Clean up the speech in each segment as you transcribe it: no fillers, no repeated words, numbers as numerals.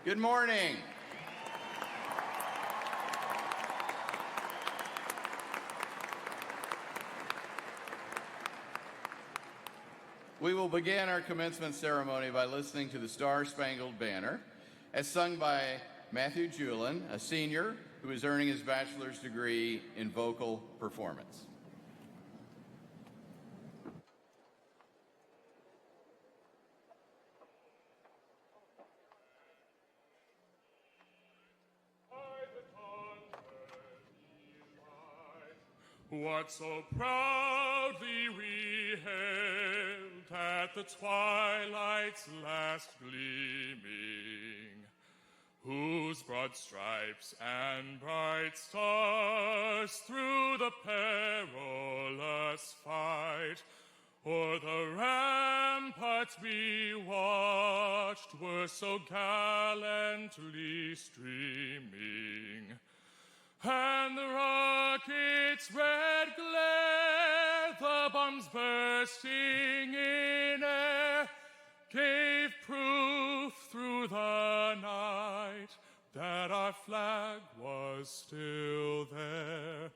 Good morning. We will begin our commencement ceremony by listening to the Star-Spangled Banner, as sung by Matthew Julin, a senior who is earning his bachelor's degree in vocal performance. What so proudly we hailed at the twilight's last gleaming, whose broad stripes and bright stars through the perilous fight o'er the ramparts we watched were so gallantly streaming. And the rocket's red glare, the bombs bursting in air, gave proof through the night that our flag was still there.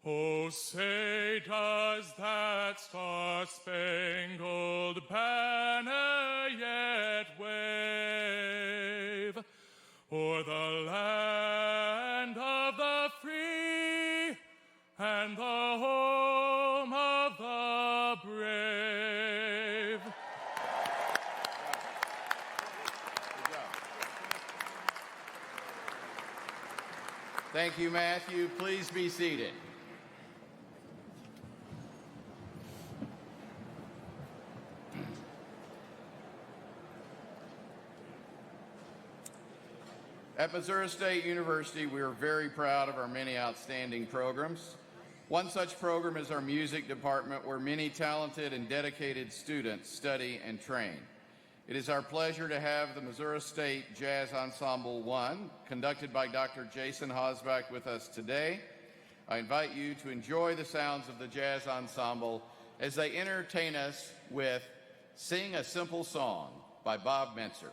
Oh, say does that star-spangled banner yet wave o'er the land of the free and the home of the brave? Good job. Thank you, Matthew. Please be seated. At Missouri State University, we are very proud of our many outstanding programs. One such program is our music department, where many talented and dedicated students study and train. It is our pleasure to have the Missouri State Jazz Ensemble 1, conducted by Dr. Jason Hosbach, with us today. I invite you to enjoy the sounds of the Jazz Ensemble as they entertain us with Sing a Simple Song by Bob Mentzer.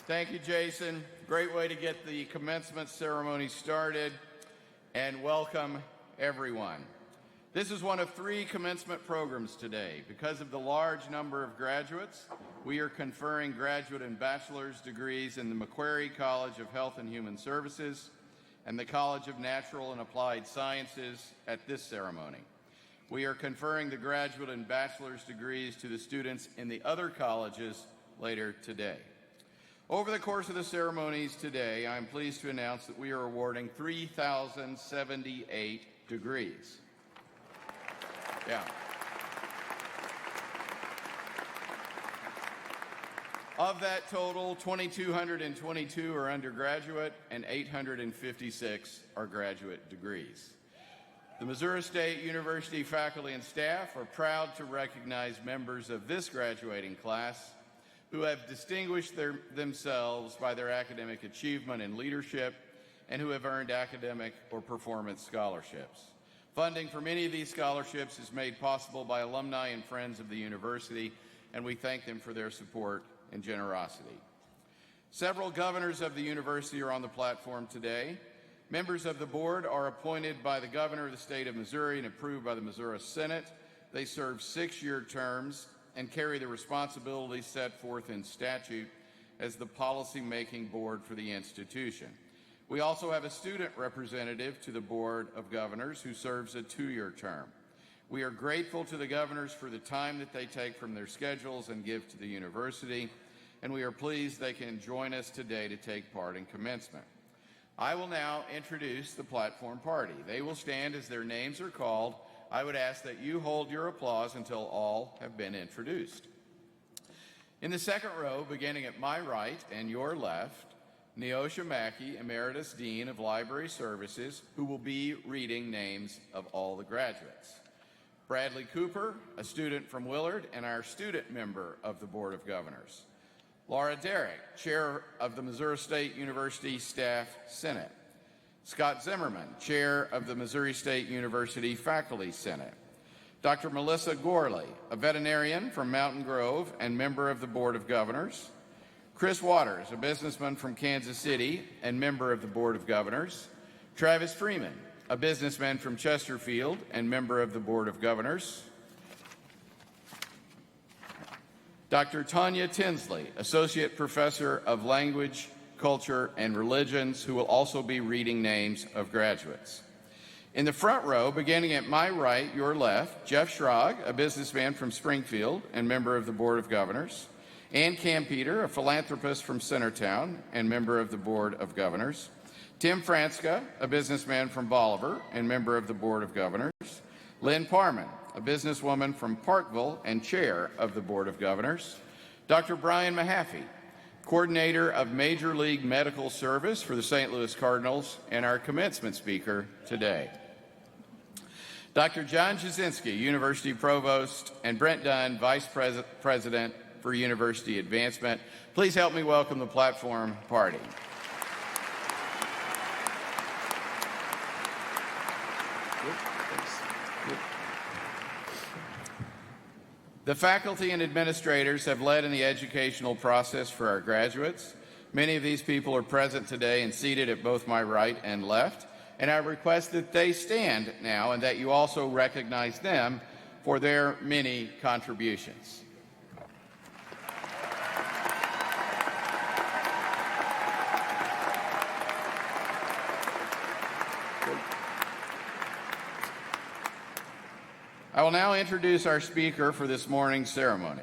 Thank you, Jason. Great way to get the commencement ceremony started, and welcome everyone. This is one of 3 commencement programs today. Because of the large number of graduates, we are conferring graduate and bachelor's degrees in the Macquarie College of Health and Human Services and the College of Natural and Applied Sciences at this ceremony. We are conferring the graduate and bachelor's degrees to the students in the other colleges later today. Over the course of the ceremonies today, I am pleased to announce that we are awarding 3,078 degrees. Yeah. Of that total, 2,222 are undergraduate and 856 are graduate degrees. The Missouri State University faculty and staff are proud to recognize members of this graduating class who have distinguished themselves by their academic achievement and leadership and who have earned academic or performance scholarships. Funding for many of these scholarships is made possible by alumni and friends of the university, and we thank them for their support and generosity. Several governors of the university are on the platform today. Members of the board are appointed by the governor of the state of Missouri and approved by the Missouri Senate. They serve 6-year terms and carry the responsibilities set forth in statute as the policy-making board for the institution. We also have a student representative to the Board of Governors who serves a 2-year term. We are grateful to the governors for the time that they take from their schedules and give to the university, and we are pleased they can join us today to take part in commencement. I will now introduce the platform party. They will stand as their names are called. I would ask that you hold your applause until all have been introduced. In the second row, beginning at my right and your left, Neosha Mackey, Emeritus Dean of Library Services, who will be reading names of all the graduates. Bradley Cooper, a student from Willard and our student member of the Board of Governors. Laura Derrick, Chair of the Missouri State University Staff Senate. Scott Zimmerman, Chair of the Missouri State University Faculty Senate. Dr. Melissa Gorley, a veterinarian from Mountain Grove and member of the Board of Governors. Chris Waters, a businessman from Kansas City and member of the Board of Governors. Travis Freeman, a businessman from Chesterfield and member of the Board of Governors. Dr. Tanya Tinsley, Associate Professor of Language, Culture, and Religions, who will also be reading names of graduates. In the front row, beginning at my right, your left, Jeff Schrag, a businessman from Springfield and member of the Board of Governors. Ann Campeter, a philanthropist from Centertown and member of the Board of Governors. Tim Franska, a businessman from Bolivar and member of the Board of Governors. Lynn Parman, a businesswoman from Parkville and chair of the Board of Governors. Dr. Brian Mahaffey, coordinator of Major League Medical Service for the St. Louis Cardinals and our commencement speaker today. Dr. John Jasinski, University Provost, and Brent Dunn, Vice President for University Advancement. Please help me welcome the platform party. The faculty and administrators have led in the educational process for our graduates. Many of these people are present today and seated at both my right and left, and I request that they stand now and that you also recognize them for their many contributions. I will now introduce our speaker for this morning's ceremony.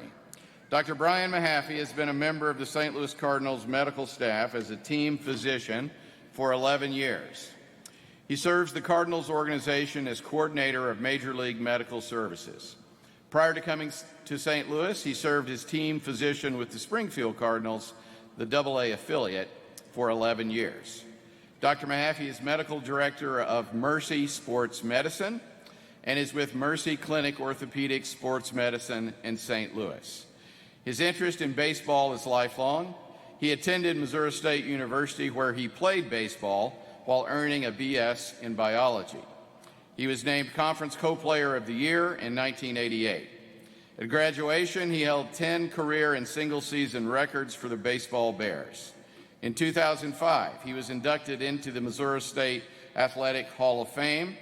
Dr. Brian Mahaffey has been a member of the St. Louis Cardinals medical staff as a team physician for 11 years. He serves the Cardinals organization as coordinator of Major League Medical Services. Prior to coming to St. Louis, he served as team physician with the Springfield Cardinals, the AA affiliate, for 11 years. Dr. Mahaffey is medical director of Mercy Sports Medicine and is with Mercy Clinic Orthopedic Sports Medicine in St. Louis. His interest in baseball is lifelong. He attended Missouri State University, where he played baseball while earning a BS in biology. He was named Conference Co-Player of the Year in 1988. At graduation, he held 10 career and single-season records for the Baseball Bears. In 2005, he was inducted into the Missouri State Athletic Hall of Fame,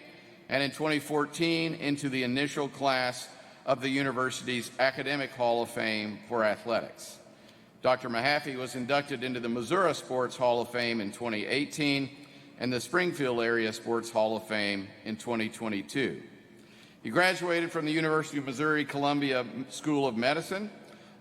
and in 2014 into the initial class of the university's Academic Hall of Fame for athletics. Dr. Mahaffey was inducted into the Missouri Sports Hall of Fame in 2018 and the Springfield Area Sports Hall of Fame in 2022. He graduated from the University of Missouri-Columbia School of Medicine,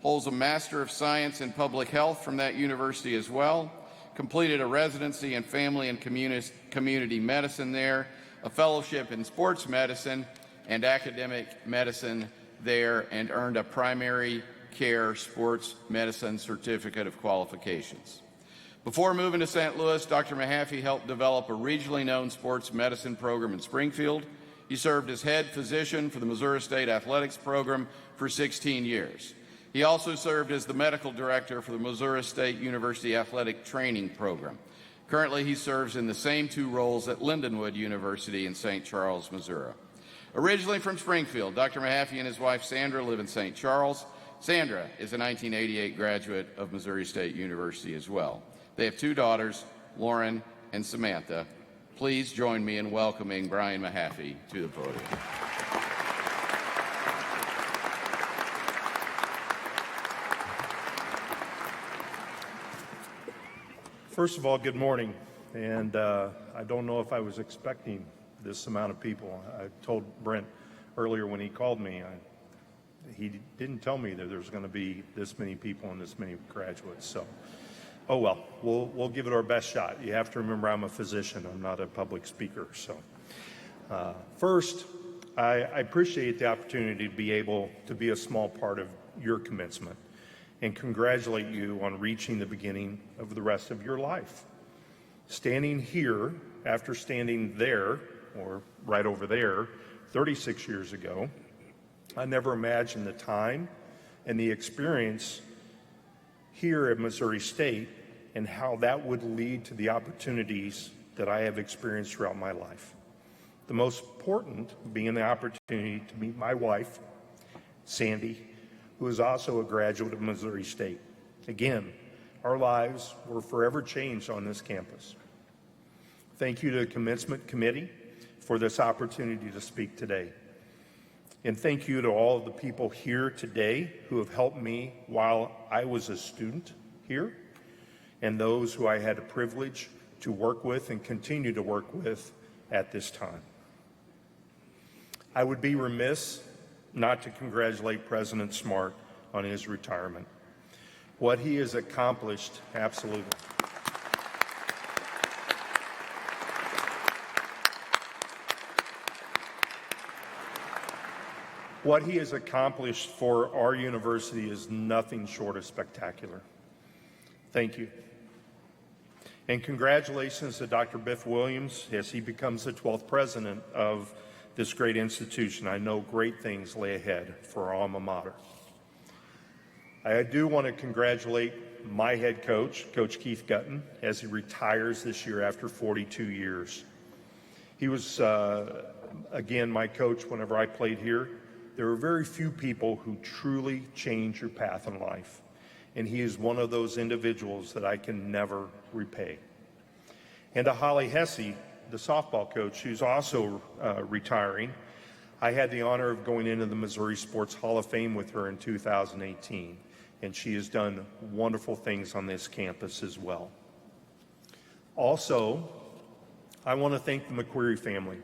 holds a Master of Science in Public Health from that university as well, completed a residency in Family and Community Medicine there, a fellowship in Sports Medicine and Academic Medicine there, and earned a Primary Care Sports Medicine Certificate of Qualifications. Before moving to St. Louis, Dr. Mahaffey helped develop a regionally known sports medicine program in Springfield. He served as head physician for the Missouri State Athletics program for 16 years. He also served as the medical director for the Missouri State University Athletic Training Program. Currently, he serves in the same two roles at Lindenwood University in St. Charles, Missouri. Originally from Springfield, Dr. Mahaffey and his wife Sandra live in St. Charles. Sandra is a 1988 graduate of Missouri State University as well. They have two daughters, Lauren and Samantha. Please join me in welcoming Brian Mahaffey to the podium. First of all, good morning. And I don't know if I was expecting this amount of people. I told Brent earlier when he called me, he didn't tell me that there's going to be this many people and this many graduates. So, oh well, we'll give it our best shot. You have to remember I'm a physician. I'm not a public speaker. So, first, I appreciate the opportunity to be able to be a small part of your commencement and congratulate you on reaching the beginning of the rest of your life. Standing here after standing there, or right over there, 36 years ago, I never imagined the time and the experience here at Missouri State and how that would lead to the opportunities that I have experienced throughout my life. The most important being the opportunity to meet my wife, Sandy, who is also a graduate of Missouri State. Again, our lives were forever changed on this campus. Thank you to the Commencement Committee for this opportunity to speak today. And thank you to all of the people here today who have helped me while I was a student here, and those who I had the privilege to work with and continue to work with at this time. I would be remiss not to congratulate President Smart on his retirement. What he has accomplished, absolutely. What he has accomplished for our university is nothing short of spectacular. Thank you. And congratulations to Dr. Biff Williams as he becomes the 12th president of this great institution. I know great things lay ahead for our alma mater. I do want to congratulate my head coach, Coach Keith Gutton, as he retires this year after 42 years. He was, again, my coach whenever I played here. There are very few people who truly change your path in life, and he is one of those individuals that I can never repay. And to Holly Hesse, the softball coach, who's also retiring, I had the honor of going into the Missouri Sports Hall of Fame with her in 2018, and she has done wonderful things on this campus as well. Also, I want to thank the McQuarrie family.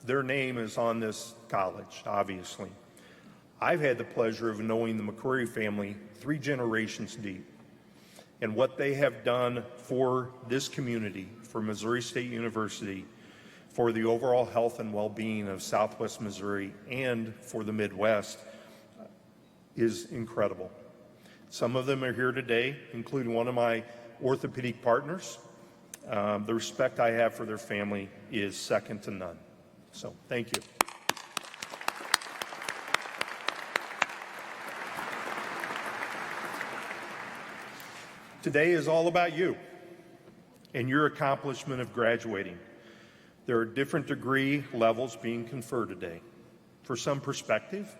Their name is on this college, obviously. I've had the pleasure of knowing the McQuarrie family 3 generations deep, and what they have done for this community, for Missouri State University, for the overall health and well-being of Southwest Missouri and for the Midwest is incredible. Some of them are here today, including one of my orthopedic partners. The respect I have for their family is second to none. So, thank you. Today is all about you and your accomplishment of graduating. There are different degree levels being conferred today. For some perspective,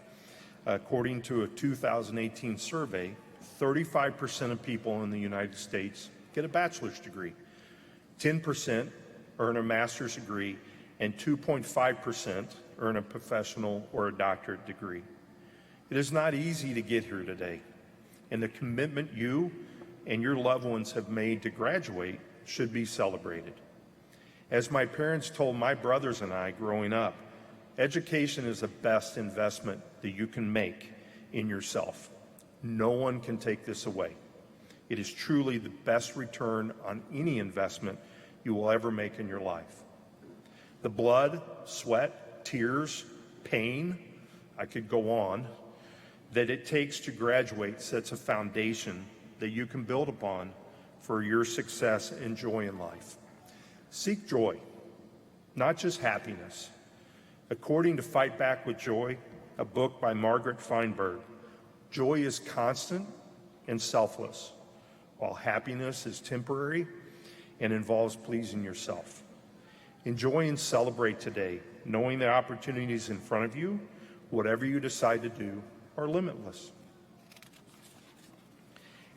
according to a 2018 survey, 35% of people in the United States get a bachelor's degree, 10% earn a master's degree, and 2.5% earn a professional or a doctorate degree. It is not easy to get here today, and the commitment you and your loved ones have made to graduate should be celebrated. As my parents told my brothers and I growing up, education is the best investment that you can make in yourself. No one can take this away. It is truly the best return on any investment you will ever make in your life. The blood, sweat, tears, pain, I could go on, that it takes to graduate sets a foundation that you can build upon for your success and joy in life. Seek joy, not just happiness. According to Fight Back with Joy, a book by Margaret Feinberg, joy is constant and selfless, while happiness is temporary and involves pleasing yourself. Enjoy and celebrate today, knowing the opportunities in front of you, whatever you decide to do, are limitless.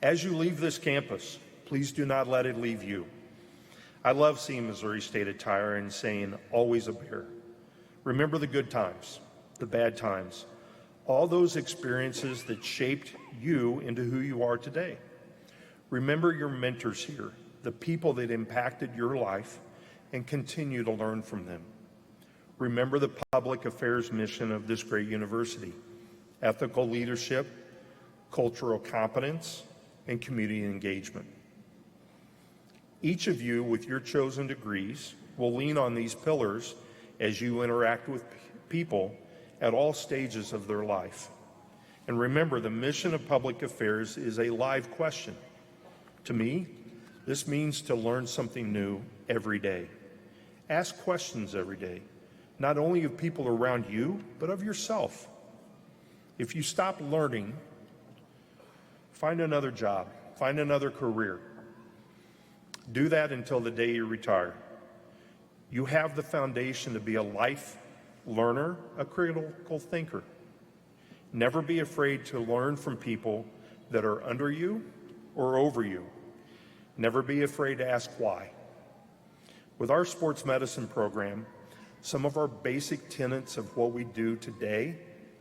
As you leave this campus, please do not let it leave you. I love seeing Missouri State attire and saying, always a bear. Remember the good times, the bad times, all those experiences that shaped you into who you are today. Remember your mentors here, the people that impacted your life, and continue to learn from them. Remember the public affairs mission of this great university: ethical leadership, cultural competence, and community engagement. Each of you, with your chosen degrees, will lean on these pillars as you interact with people at all stages of their life. And remember, the mission of public affairs is a live question. To me, this means to learn something new every day. Ask questions every day, not only of people around you, but of yourself. If you stop learning, find another job, find another career. Do that until the day you retire. You have the foundation to be a life learner, a critical thinker. Never be afraid to learn from people that are under you or over you. Never be afraid to ask why. With our sports medicine program, some of our basic tenets of what we do today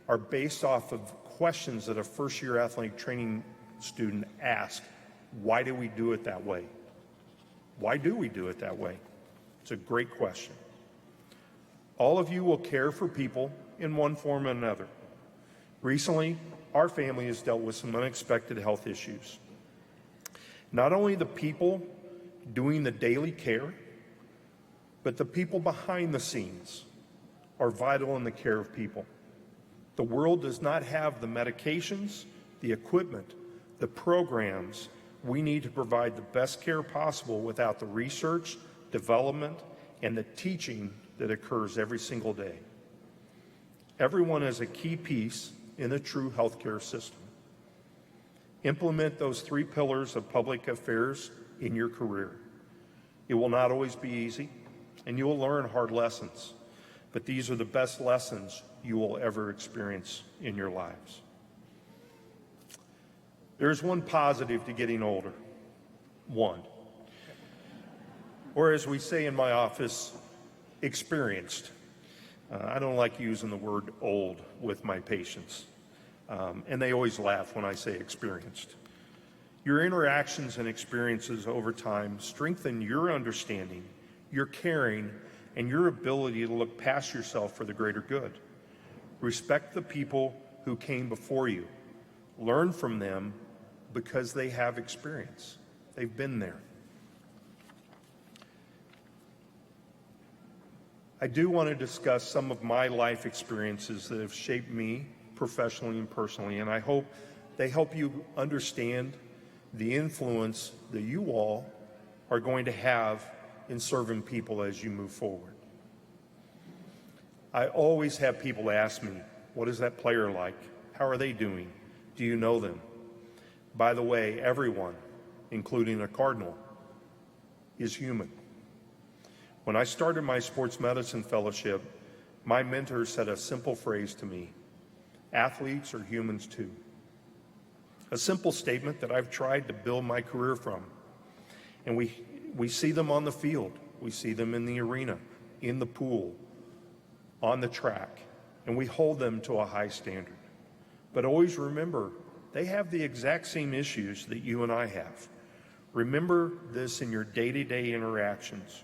are based off of questions that a first-year athletic training student asks. Why do we do it that way? Why do we do it that way? It's a great question. All of you will care for people in one form or another. Recently, our family has dealt with some unexpected health issues. Not only the people doing the daily care, but the people behind the scenes are vital in the care of people. The world does not have the medications, the equipment, the programs we need to provide the best care possible without the research, development, and the teaching that occurs every single day. Everyone is a key piece in a true healthcare system. Implement those 3 pillars of public affairs in your career. It will not always be easy, and you will learn hard lessons, but these are the best lessons you will ever experience in your lives. There's one positive to getting older. One. Or as we say in my office, experienced. I don't like using the word old with my patients, and they always laugh when I say experienced. Your interactions and experiences over time strengthen your understanding, your caring, and your ability to look past yourself for the greater good. Respect the people who came before you. Learn from them because they have experience. They've been there. I do want to discuss some of my life experiences that have shaped me professionally and personally, and I hope they help you understand the influence that you all are going to have in serving people as you move forward. I always have people ask me, what is that player like? How are they doing? Do you know them? By the way, everyone, including a Cardinal, is human. When I started my sports medicine fellowship, My mentor said a simple phrase to me: athletes are humans too. A simple statement that I've tried to build my career from. And we see them on the field. We see them in the arena, in the pool, on the track, and we hold them to a high standard. But always remember, they have the exact same issues that you and I have. Remember this in your day-to-day interactions.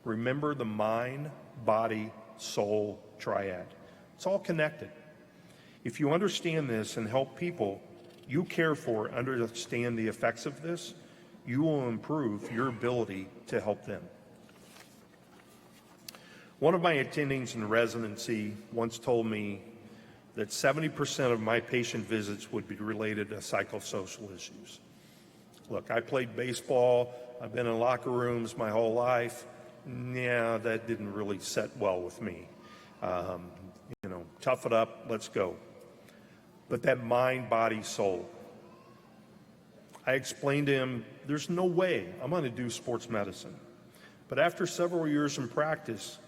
Remember the mind, body, soul triad. It's all connected. If you understand this and help people you care for understand the effects of this, you will improve your ability to help them. One of my attendings in residency once told me that 70% of my patient visits would be related to psychosocial issues. Look, I played baseball, I've been in locker rooms my whole life. Yeah, that didn't really set well with me. Tough it up, let's go. But that mind, body, soul. I explained to him, there's no way I'm going to do sports medicine. But after several years in practice,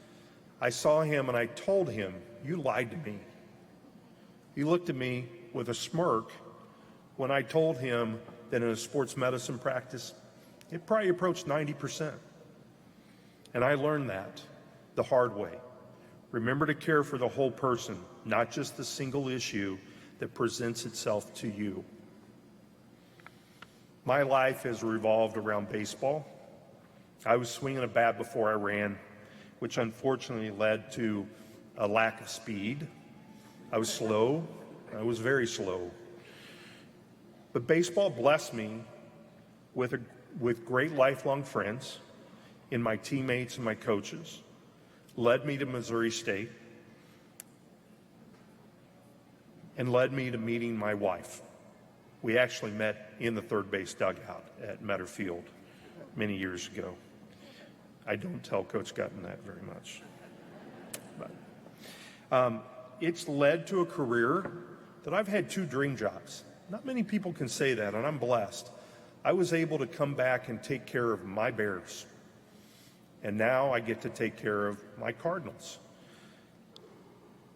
I saw him and I told him, you lied to me. He looked at me with a smirk when I told him that in a sports medicine practice, it probably approached 90%. And I learned that the hard way. Remember to care for the whole person, not just the single issue that presents itself to you. My life has revolved around baseball. I was swinging a bat before I ran, which unfortunately led to a lack of speed. I was slow. I was very slow. But baseball blessed me with great lifelong friends in my teammates and my coaches, led me to Missouri State, and led me to meeting my wife. We actually met in the third base dugout at Metter Field many years ago. I don't tell Coach Gutton that very much. But it's led to a career that I've had 2 dream jobs. Not many people can say that, and I'm blessed. I was able to come back and take care of my Bears. And now I get to take care of my Cardinals.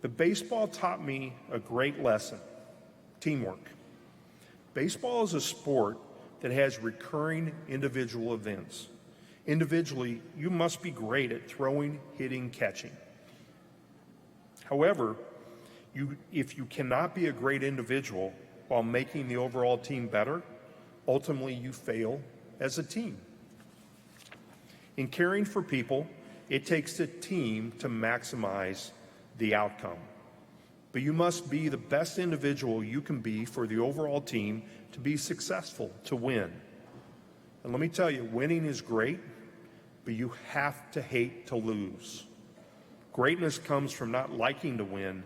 But baseball taught me a great lesson: teamwork. Baseball is a sport that has recurring individual events. Individually, you must be great at throwing, hitting, catching. However, if you cannot be a great individual while making the overall team better, ultimately you fail as a team. In caring for people, it takes a team to maximize the outcome. But you must be the best individual you can be for the overall team to be successful, to win. And let me tell you, winning is great, but you have to hate to lose. Greatness comes from not liking to win,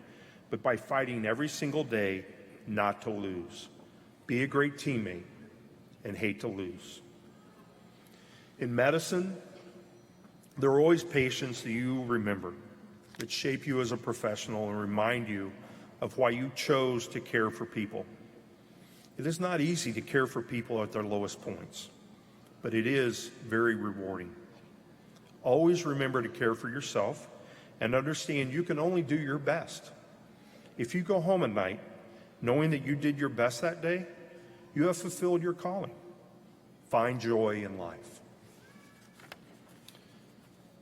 but by fighting every single day not to lose. Be a great teammate and hate to lose. In medicine, there are always patients that you remember that shape you as a professional and remind you of why you chose to care for people. It is not easy to care for people at their lowest points, but it is very rewarding. Always remember to care for yourself and understand you can only do your best. If you go home at night knowing that you did your best that day, you have fulfilled your calling. Find joy in life.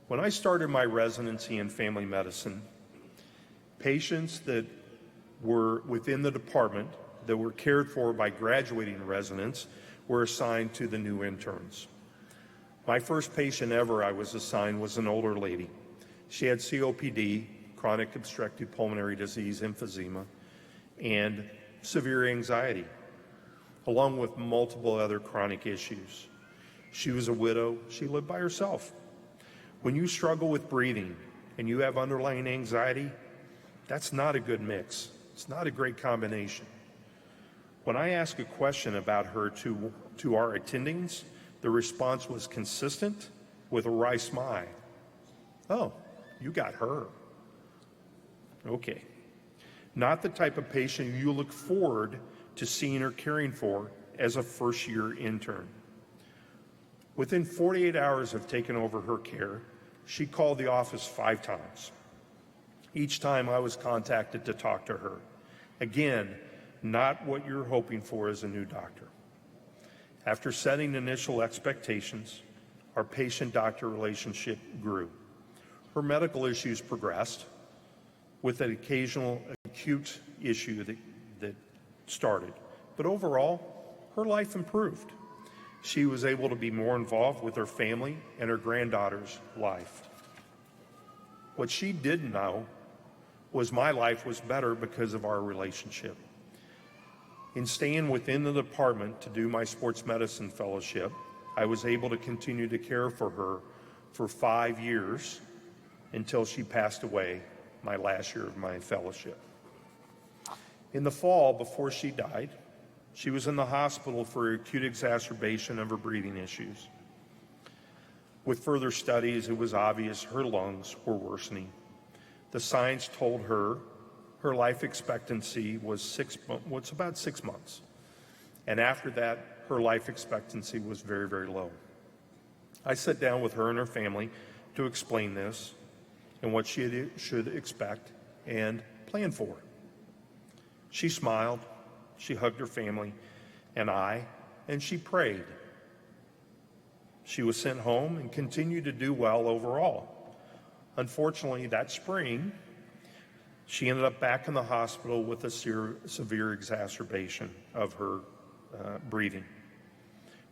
When I started my residency in family medicine, patients that were within the department that were cared for by graduating residents were assigned to the new interns. My first patient ever I was assigned was an older lady. She had COPD, chronic obstructive pulmonary disease, emphysema, and severe anxiety, along with multiple other chronic issues. She was a widow. She lived by herself. When you struggle with breathing and you have underlying anxiety, that's not a good mix. It's not a great combination. When I asked a question about her to our attendings, the response was consistent with a wry smile. Oh, you got her. Okay. Not the type of patient you look forward to seeing or caring for as a first-year intern. Within 48 hours of taking over her care, she called the office 5 times. each time I was contacted to talk to her. Again, not what you're hoping for as a new doctor. After setting initial expectations, our patient-doctor relationship grew. Her medical issues progressed with an occasional acute issue that started. But overall, her life improved. She was able to be more involved with her family and her granddaughter's life. What she didn't know was my life was better because of our relationship. In staying within the department to do my sports medicine fellowship, I was able to continue to care for her for 5 years until she passed away my last year of my fellowship. In the fall, before she died, she was in the hospital for acute exacerbation of her breathing issues. With further studies, it was obvious her lungs were worsening. The science told her her life expectancy was about 6 months. And after that, her life expectancy was very, very low. I sat down with her and her family to explain this and what she should expect and plan for. She smiled, she hugged her family and she prayed. She was sent home and continued to do well overall. Unfortunately, that spring, she ended up back in the hospital with a severe exacerbation of her breathing,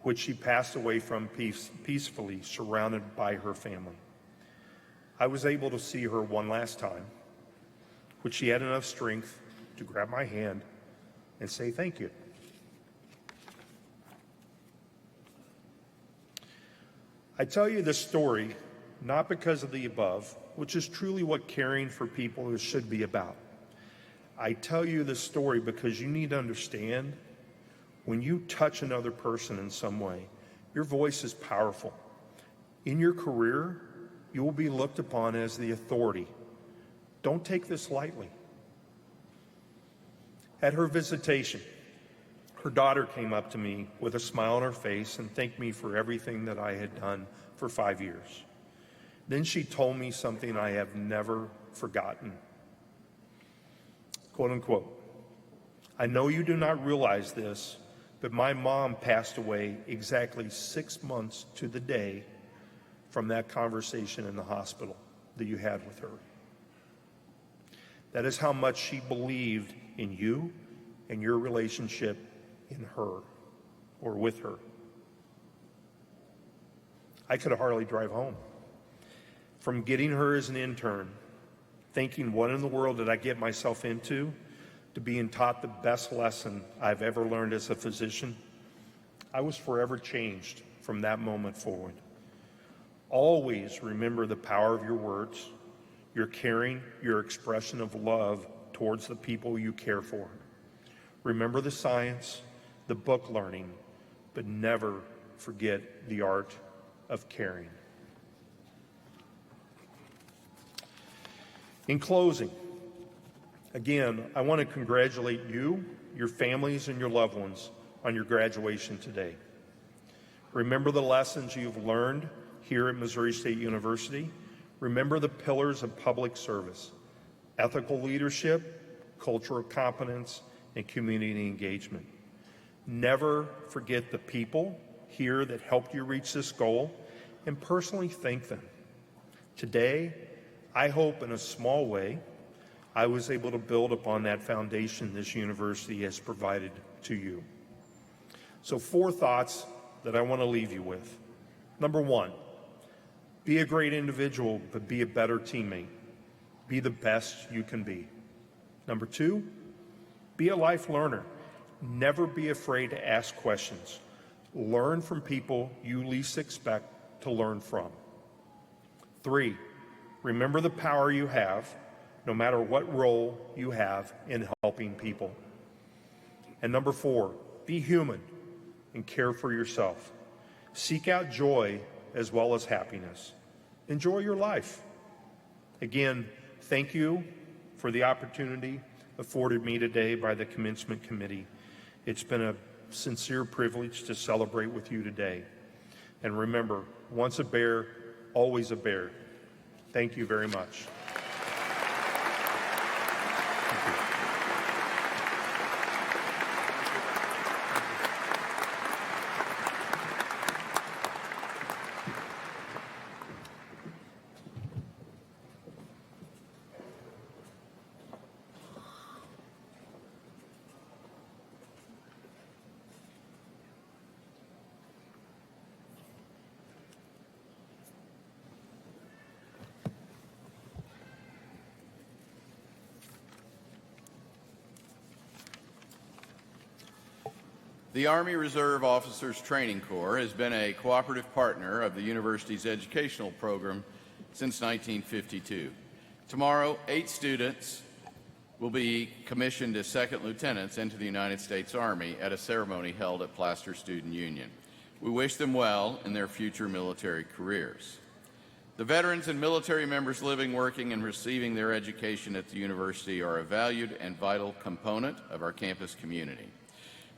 which she passed away from peacefully, surrounded by her family. I was able to see her one last time, which she had enough strength to grab my hand and say thank you. I tell you this story not because of the above, which is truly what caring for people should be about. I tell you this story because you need to understand when you touch another person in some way, your voice is powerful. In your career, you will be looked upon as the authority. Don't take this lightly. At her visitation, her daughter came up to me with a smile on her face and thanked me for everything that I had done for 5 years. Then she told me something I have never forgotten. Quote unquote, "I know you do not realize this, but my mom passed away exactly 6 months to the day from that conversation in the hospital that you had with her. That is how much she believed in you and your relationship in her or with her." I could hardly drive home. From getting her as an intern, thinking, what in the world did I get myself into, to being taught the best lesson I've ever learned as a physician, I was forever changed from that moment forward. Always remember the power of your words, your caring, your expression of love towards the people you care for. Remember the science, the book learning, but never forget the art of caring. In closing, again, I want to congratulate you, your families, and your loved ones on your graduation today. Remember the lessons you've learned here at Missouri State University. Remember the pillars of public service: ethical leadership, cultural competence, and community engagement. Never forget the people here that helped you reach this goal, and personally thank them. Today, I hope in a small way, I was able to build upon that foundation this university has provided to you. So 4 thoughts that I want to leave you with. Number 1, be a great individual, but be a better teammate. Be the best you can be. Number 2, be a life learner. Never be afraid to ask questions. Learn from people you least expect to learn from. 3, remember the power you have, no matter what role you have in helping people. And number 4, be human and care for yourself. Seek out joy as well as happiness. Enjoy your life. Again, thank you for the opportunity afforded me today by the Commencement Committee. It's been a sincere privilege to celebrate with you today. And remember, once a bear, always a bear. Thank you very much. The Army Reserve Officers Training Corps has been a cooperative partner of the university's educational program since 1952. Tomorrow, 8 students will be commissioned as second lieutenants into the United States Army at a ceremony held at Plaster Student Union. We wish them well in their future military careers. The veterans and military members living, working, and receiving their education at the university are a valued and vital component of our campus community.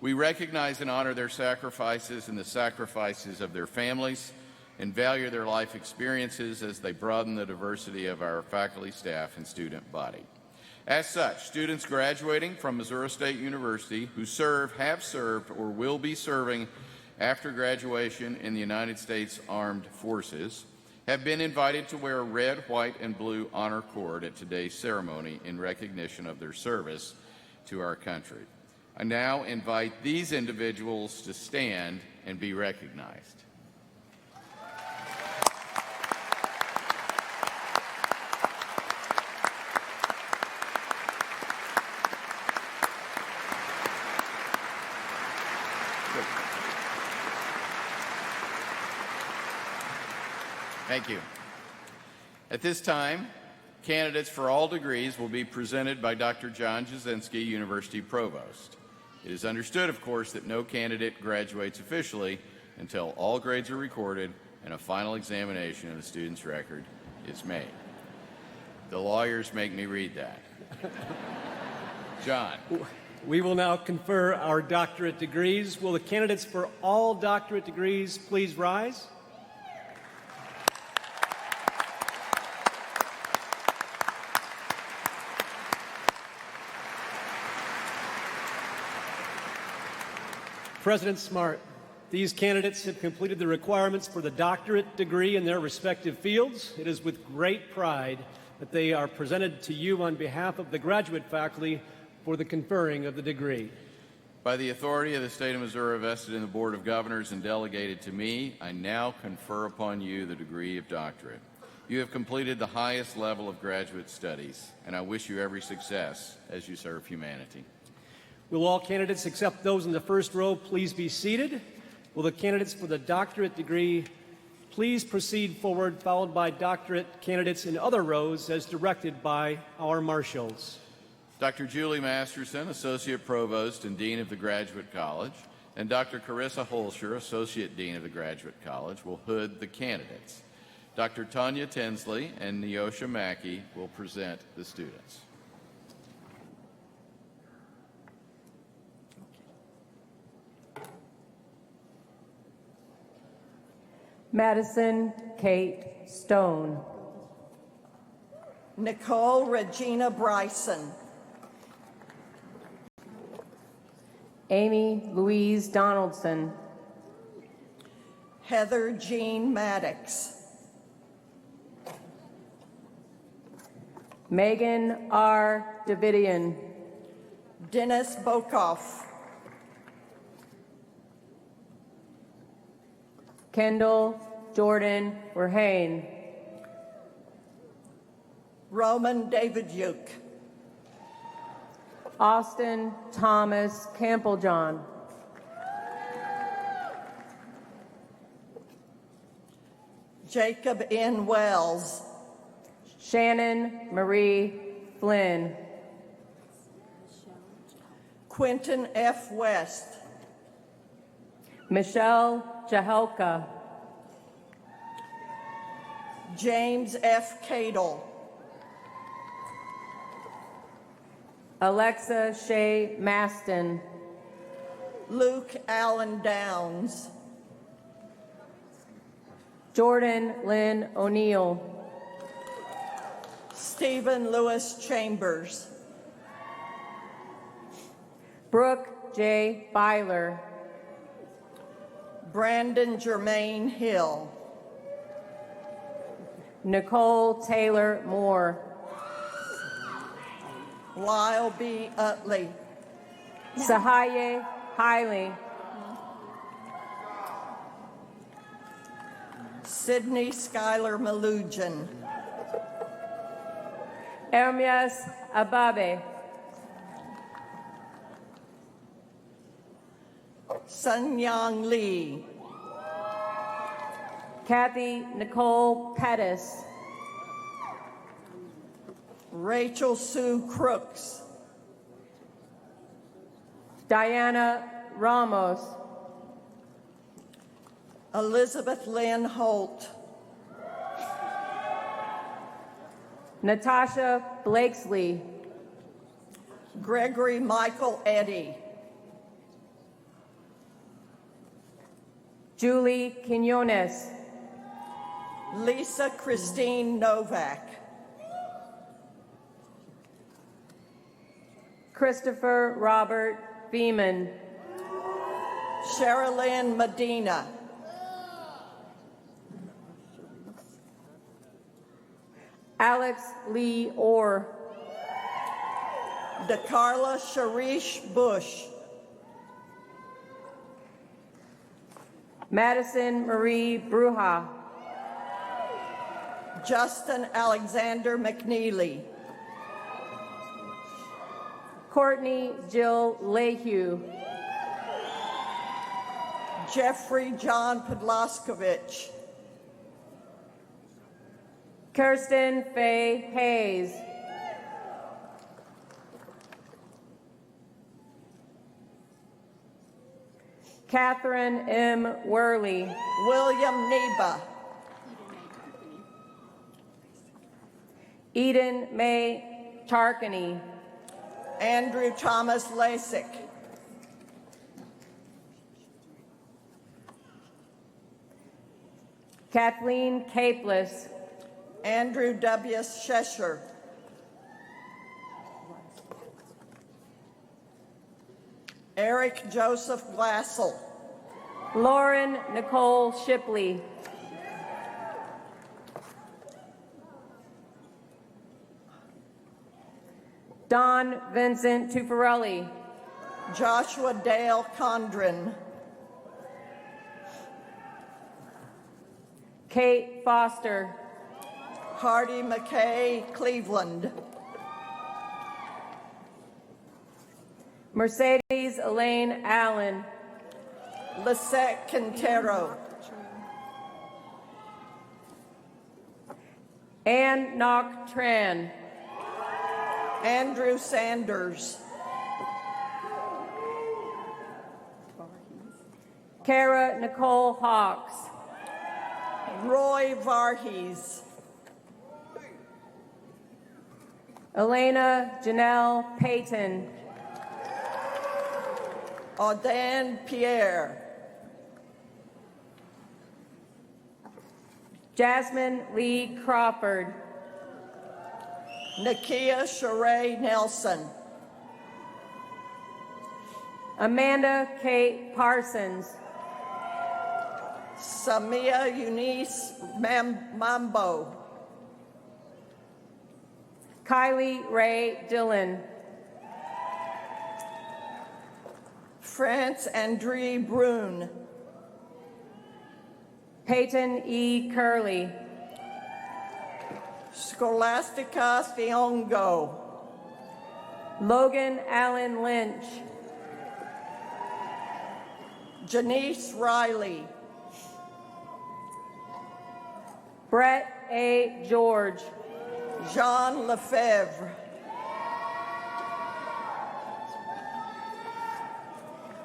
We recognize and honor their sacrifices and the sacrifices of their families, and value their life experiences as they broaden the diversity of our faculty, staff, and student body. As such, students graduating from Missouri State University who have served, or will be serving after graduation in the United States Armed Forces have been invited to wear a red, white, and blue honor cord at today's ceremony in recognition of their service to our country. I now invite these individuals to stand and be recognized. Thank you. At this time, candidates for all degrees will be presented by Dr. John Jasinski, University Provost. It is understood, of course, that no candidate graduates officially until all grades are recorded and a final examination of the student's record is made. The lawyers make me read that. John. We will now confer our doctorate degrees. Will the candidates for all doctorate degrees please rise? President Smart, these candidates have completed the requirements for the doctorate degree in their respective fields. It is with great pride that they are presented to you on behalf of the graduate faculty for the conferring of the degree. By the authority of the state of Missouri vested in the Board of Governors and delegated to me, I now confer upon you the degree of doctorate. You have completed the highest level of graduate studies, and I wish you every success as you serve humanity. Will all candidates except those in the first row please be seated? Will the candidates for the doctorate degree please proceed forward, followed by doctorate candidates in other rows as directed by our marshals. Dr. Julie Masterson, Associate Provost and Dean of the Graduate College, and Dr. Carissa Holscher, Associate Dean of the Graduate College, will hood the candidates. Dr. Tanya Tinsley and Neosha Mackey will present the students. Madison Kate Stone. Nicole Regina Bryson. Amy Louise Donaldson. Heather Jean Maddox. Megan R. Davidian. Dennis Bokoff. Kendall Jordan Verheyen. Roman Davidyuk. Austin Thomas Campbell-John. Jacob N. Wells. Shannon Marie Flynn. Quentin F. West. Michelle Jahelka. James F. Cadle. Alexa Shea Maston. Luke Allen Downs. Jordan Lynn O'Neill. Stephen Lewis Chambers. Brooke J. Byler. Brandon Jermaine Hill. Nicole Taylor Moore. Lyle B. Utley. Sahaye Hiley. Sydney Schuyler Malujan. Ermias Ababe. Sun Yang Lee. Kathy Nicole Pettis. Rachel Sue Crooks. Diana Ramos. Elizabeth Lynn Holt. Natasha Blakesley. Gregory Michael Eddy. Julie Quinones. Lisa Christine Novak. Christopher Robert Beeman. Sherilyn Medina. Alex Lee Orr. DeCarla Sharish Bush. Madison Marie Bruja. Justin Alexander McNeely. Courtney Jill Lehue. Jeffrey John Podlaskovich. Kirsten Faye Hayes. Catherine M. Worley. William Neba. Eden May Tarkany. Andrew Thomas Lasik. Kathleen Capeless. Andrew W. Shesher. Eric Joseph Glassel. Lauren Nicole Shipley. Don Vincent Tufarelli. Joshua Dale Condren. Kate Foster. Hardy McKay Cleveland. Mercedes Elaine Allen. Lisette Quintero. Ann Nok Tran. Andrew Sanders. Kara Nicole Hawks. Roy Varghese. Elena Janelle Payton. Audan Pierre. Jasmine Lee Crawford. Nakia Sheree Nelson. Amanda Kate Parsons. Samia Eunice Mambo. Kylie Ray Dillon. France Andre Brune. Peyton E. Curley. Scholastica Thiongo. Logan Allen Lynch. Janice Riley. Brett A. George. Jean Lefebvre.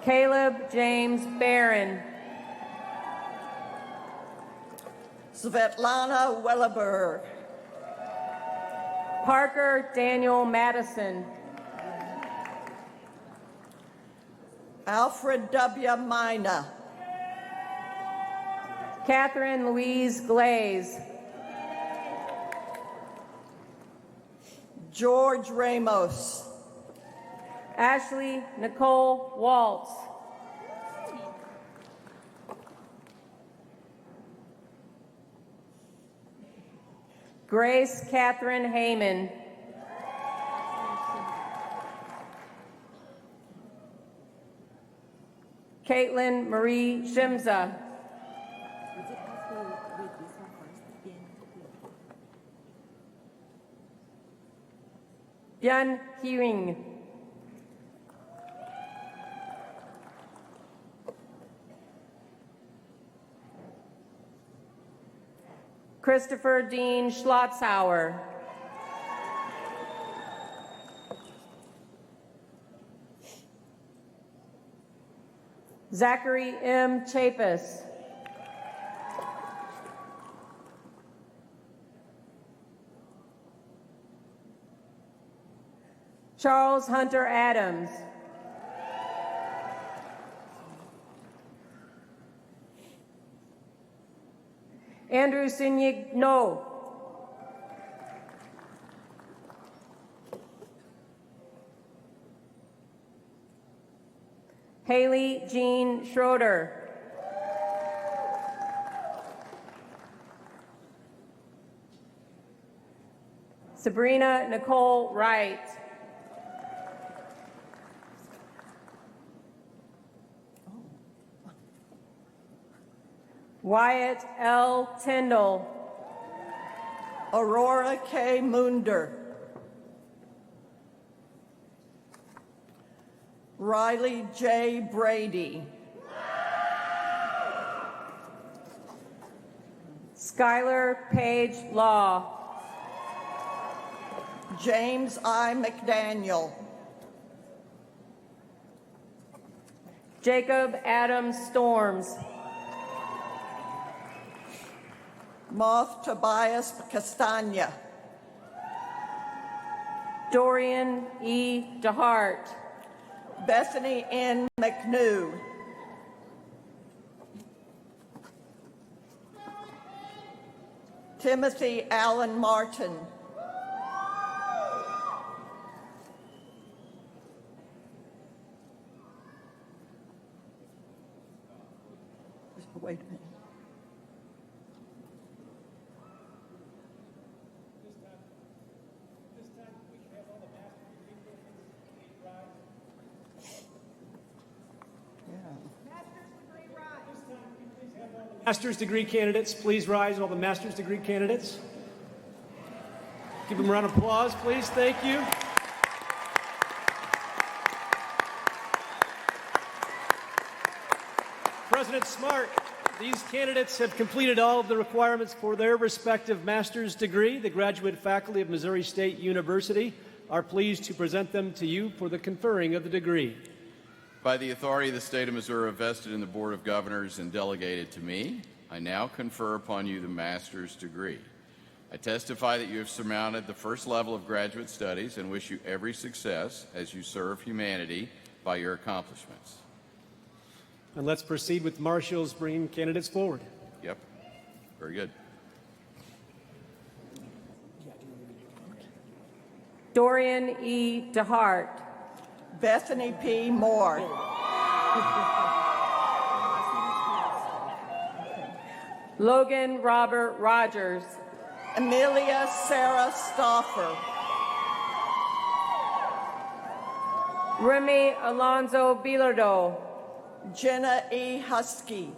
Caleb James Barron. Svetlana Welleberg. Parker Daniel Madison. Alfred W. Mina. Catherine Louise Glaze. George Ramos. Ashley Nicole Waltz. Grace Catherine Heyman. Caitlin Marie Shimza. Yun Hewing. Christopher Dean Schlotzhauer. Zachary M. Chapis. Charles Hunter Adams. Andrew Signigno. Haley Jean Schroeder. Sabrina Nicole Wright. Wyatt L. Tyndall. Aurora K. Munder. Riley J. Brady. Skylar Page Law. James I. McDaniel. Jacob Adam Storms. Moth Tobias Castagna. Dorian E. DeHart. Bethany N. McNew. Timothy Allen Martin. Wait a minute. Master's degree candidates, please rise. All the master's degree candidates. Give them a round of applause, please. Thank you. President Smart, these candidates have completed all of the requirements for their respective master's degree. The graduate faculty of Missouri State University are pleased to present them to you for the conferring of the degree. By the authority of the state of Missouri vested in the Board of Governors and delegated to me, I now confer upon you the master's degree. I testify that you have surmounted the first level of graduate studies and wish you every success as you serve humanity by your accomplishments. And let's proceed with marshals bringing candidates forward. Yep, very good. Dorian E. DeHart. Bethany P. Moore. Logan Robert Rogers. Amelia Sarah Stauffer. Remy Alonzo Bilardo. Jenna E. Husky.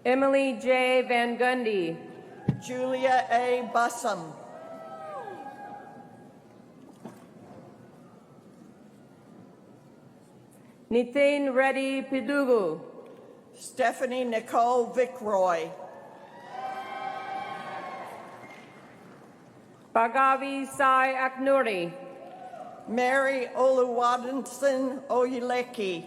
Emily J. Van Gundy. Julia A. Bussum. Nitin Reddy Pidugu. Stephanie Nicole Vickroy. Bhagavi Sai Aknuri. Mary Oluwatinson Oyeleki.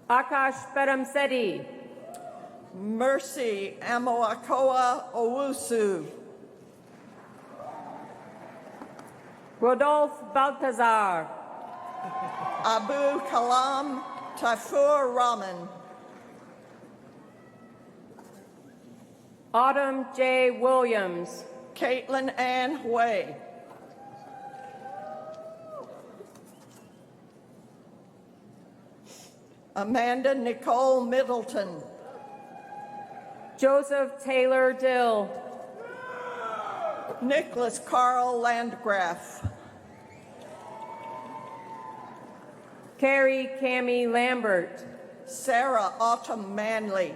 Akash Paramseti. Mercy Amoakoa Owusu. Rodolphe Baltazar. Abu Kalam Taifur Rahman. Autumn J. Williams. Caitlin Ann Hui. Amanda Nicole Middleton. Joseph Taylor Dill. Nicholas Carl Landgraf. Carrie Cami Lambert. Sarah Autumn Manley.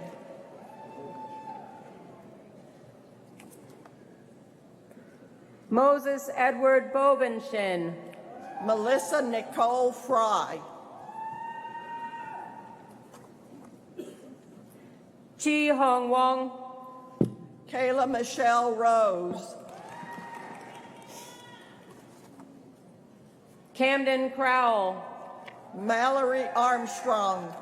Moses Edward Bobenshin. Melissa Nicole Fry. Chi Hong Wong, Kayla Michelle Rose, Camden Crowell, Mallory Armstrong,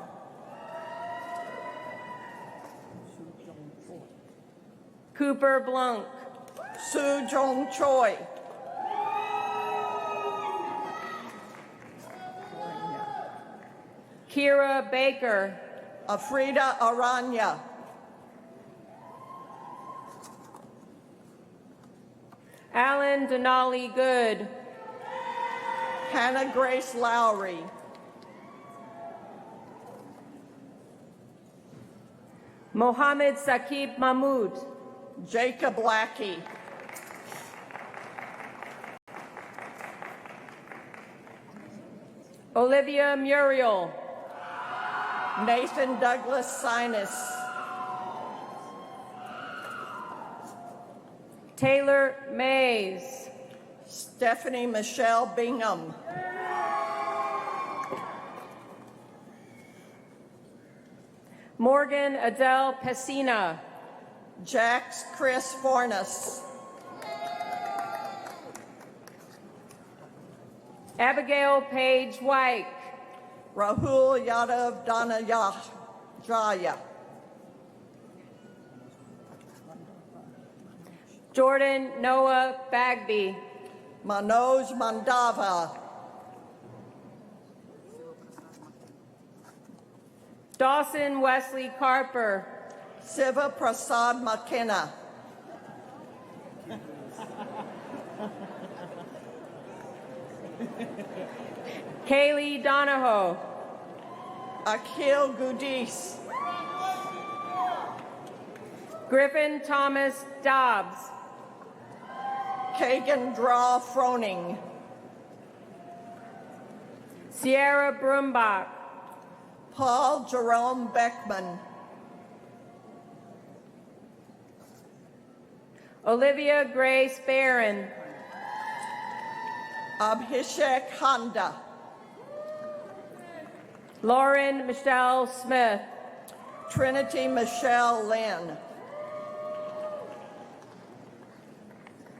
Cooper Blanc, Sue Jong Choi, Kira Baker, Afrida Aranya, Alan Denali Good, Hannah Grace Lowry, Mohammed Saqib Mahmood, Jacob Lackey, Olivia Muriel, Nathan Douglas Sinus, Taylor Mays, Stephanie Michelle Bingham, Morgan Adele Pessina, Jax Chris Fornes, Abigail Page White, Rahul Yadav Jaya, Jordan Noah Bagby, Manoj Mandava, Dawson Wesley Carper, Siva Prasad McKenna, Kaylee Donahoe, Akhil Gudis, Griffin Thomas Dobbs, Kagan Draw Froning, Sierra Brumbach, Paul Jerome Beckman, Olivia Grace Barron, Abhishek Handa, Lauren Michelle Smith, Trinity Michelle Lynn,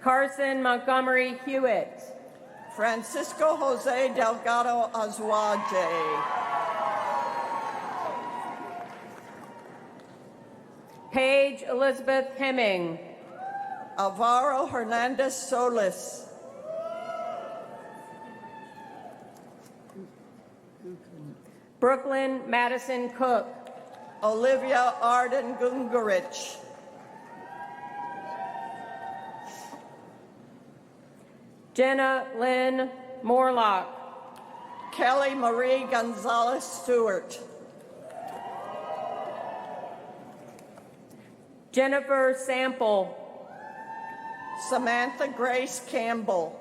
Carson Montgomery Hewitt, Francisco Jose Delgado Azuaje, Paige Elizabeth Hemming, Alvaro Hernandez Solis, Brooklyn Madison Cook, Olivia Arden Gungarich, Jenna Lynn Morlock, Kelly Marie Gonzalez Stewart, Jennifer Sample, Samantha Grace Campbell,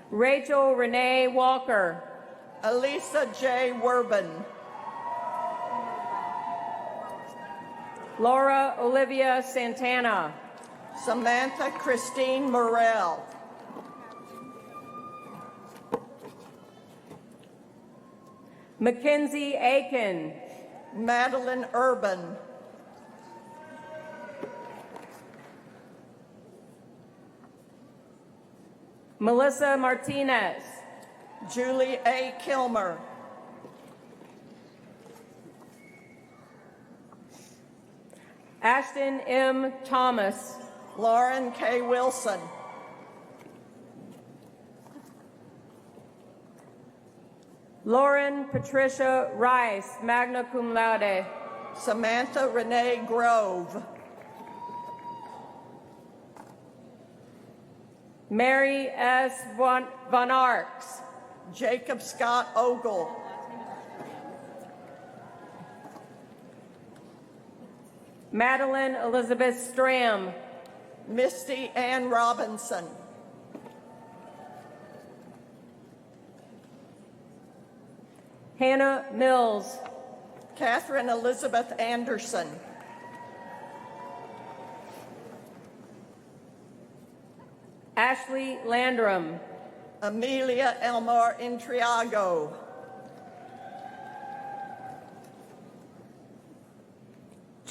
Rachel Renee Walker, Elisa J. Werben, Laura Olivia Santana, Samantha Christine Morrell, Mackenzie Aiken, Madeline Urban, Melissa Martinez, Julie A. Kilmer, Ashton M. Thomas, Lauren K. Wilson, Lauren Patricia Rice, magna cum laude, Samantha Renee Grove, Mary S. Von Arks, Jacob Scott Ogle, Madeline Elizabeth Stram, Misty Ann Robinson, Hannah Mills, Catherine Elizabeth Anderson, Ashley Landrum, Amelia Elmore Intriago,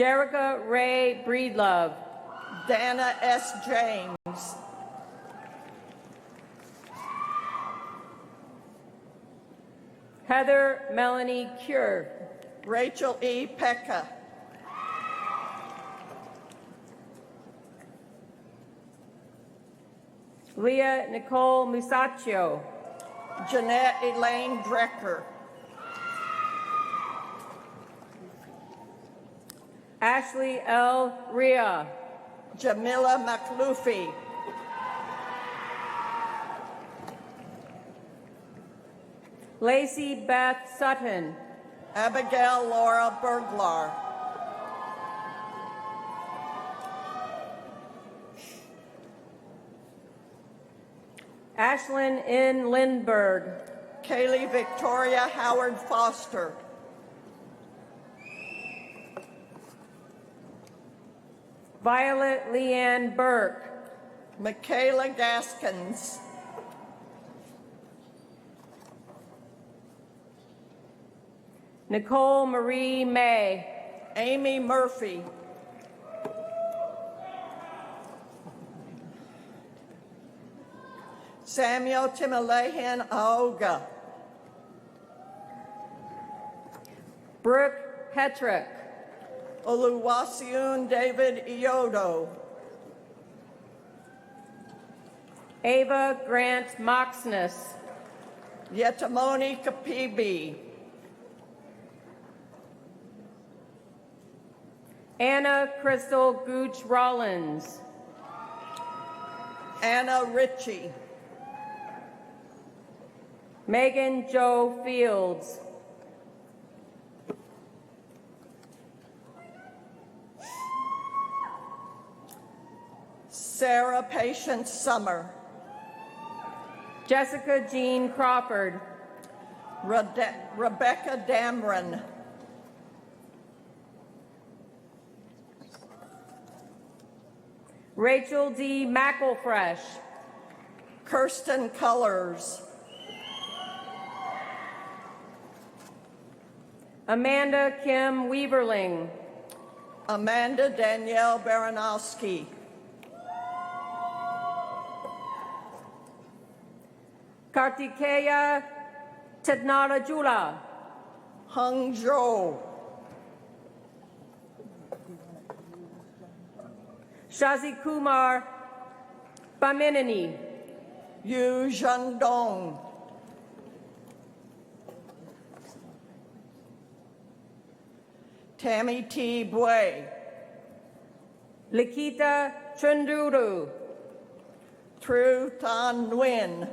Jerica Ray Breedlove. Dana S. James. Heather Melanie Cure. Rachel E. Pekka. Leah Nicole Musacchio. Jeanette Elaine Drecker. Ashley L. Rhea. Jamila McLuffy. Lacey Beth Sutton. Abigail Laura Berglar. Ashlyn N. Lindberg. Kaylee Victoria Howard Foster. Violet Leanne Burke. Michaela Gaskins. Nicole Marie May. Amy Murphy. Samuel Timalahan Aoga. Brooke Hetrick. Oluwaseun David Iodo. Ava Grant Moxness. Yetamoni Kapibi. Anna Crystal Gooch Rollins. Anna Ritchie. Megan Jo Fields. Sarah Patience Summer. Jessica Jean Crawford. Rebecca Damron. Rachel D. McElfresh. Kirsten Colors. Amanda Kim Weaverling. Amanda Danielle Baranowski. Kartikeya Tadnarajula. Hung Zhou. Shazi Kumar Baminini. Yu Zhendong. Tammy T. Bui. Likita Chunduru. Tru Tan Nguyen.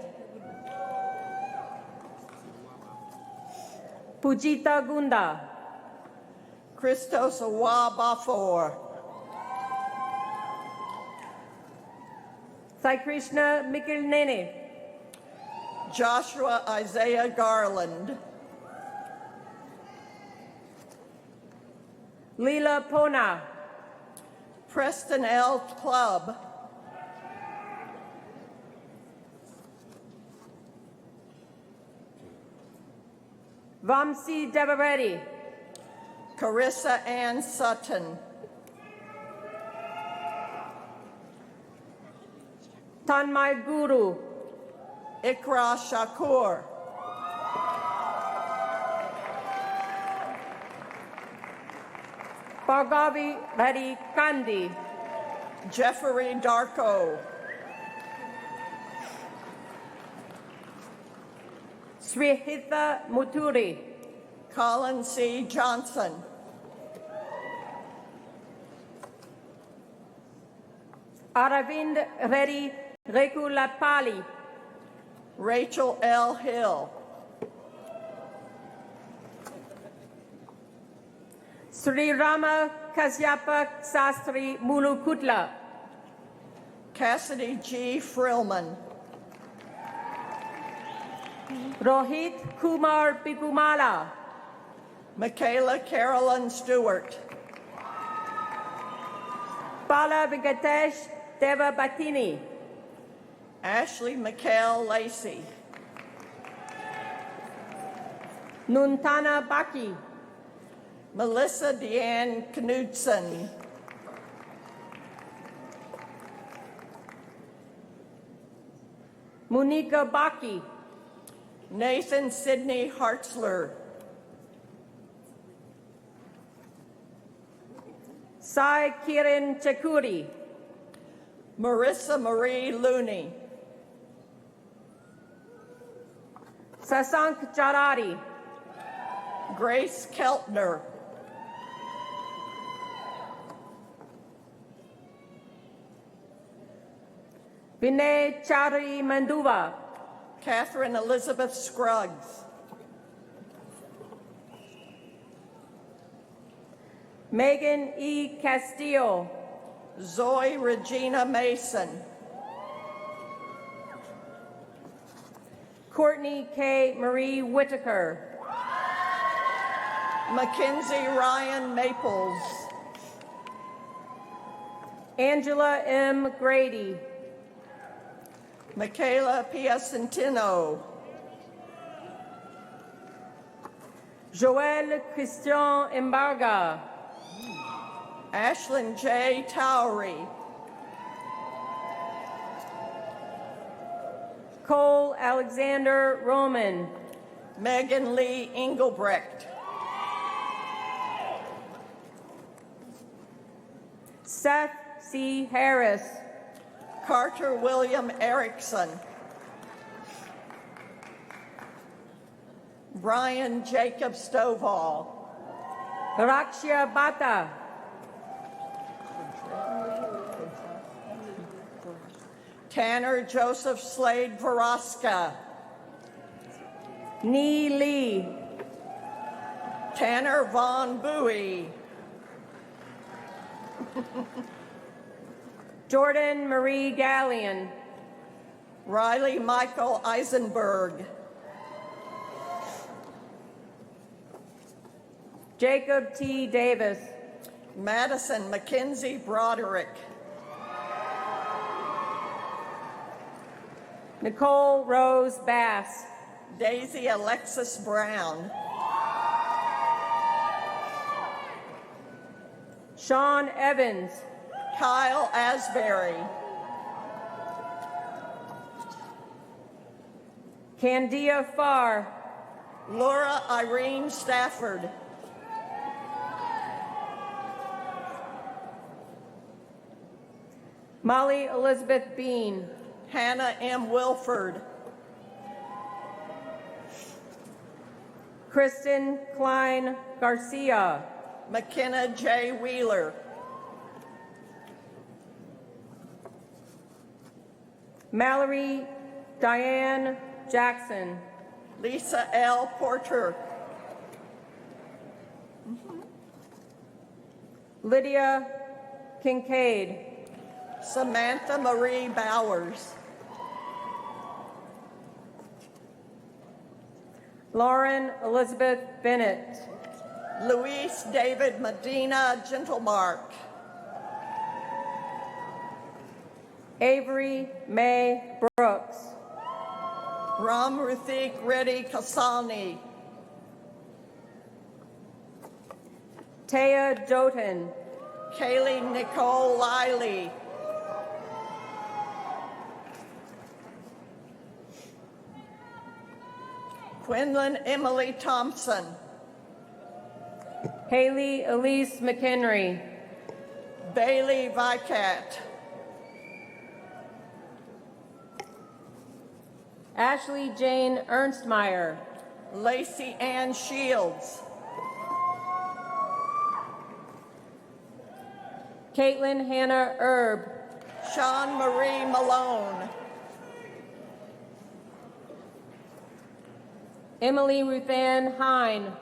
Pujita Gunda. Christos Awabafor. Sai Krishna Mikilnene. Joshua Isaiah Garland. Leela Pona. Preston L. Clubb. Vamsi Devareddy. Carissa Ann Sutton. Tanmay Guru. Ikra Shakur. Bhargavi Reddy Kandi. Jeffrey Darko. Srihitha Muturi. Colin C. Johnson. Aravind Reddy Rekulapali. Rachel L. Hill. Sri Rama Kasyapa Sastri Mulukutla. Cassidy G. Frillman. Rohit Kumar Pikumala. Michaela Carolyn Stewart. Bala Venkatesh Deva Batini. Ashley McHale Lacey. Nuntana Baki. Melissa Deanne Knudsen. Monica Baki. Nathan Sidney Hartzler. Sai Kiran Chakuri. Marissa Marie Looney. Sasank Jarati. Grace Keltner. Vinay Chaudhary Manduva. Catherine Elizabeth Scruggs. Megan E. Castillo. Zoe Regina Mason. Courtney K. Marie Whitaker. Mackenzie Ryan Maples. Angela M. Grady. Michaela Piacentino. Joël Christian Embarga. Ashlyn J. Towery. Cole Alexander Roman. Megan Lee Engelbrecht. Seth C. Harris. Carter William Erickson. Brian Jacob Stovall. Rakshya Bata. Tanner Joseph Slade Veraska. Nee Lee. Tanner Von Bowie. Jordan Marie Gallion. Riley Michael Eisenberg. Jacob T. Davis. Madison Mackenzie Broderick. Nicole Rose Bass. Daisy Alexis Brown. Sean Evans. Kyle Asbury. Candia Farr. Laura Irene Stafford. Molly Elizabeth Bean. Hannah M. Wilford. Kristen Klein Garcia. McKenna J. Wheeler. Mallory Diane Jackson. Lisa L. Porter. Lydia Kincaid. Samantha Marie Bowers. Lauren Elizabeth Bennett. Luis David Medina Gentlemark. Avery May Brooks. Ram Ruthik Reddy Kasani. Taya Doten. Kaylee Nicole Liley. Quinlan Emily Thompson. Haley Elise McHenry. Bailey Vicat. Ashley Jane Ernstmeyer. Lacey Ann Shields. Caitlin Hannah Erb. Sean Marie Malone. Emily Ruthann Hine.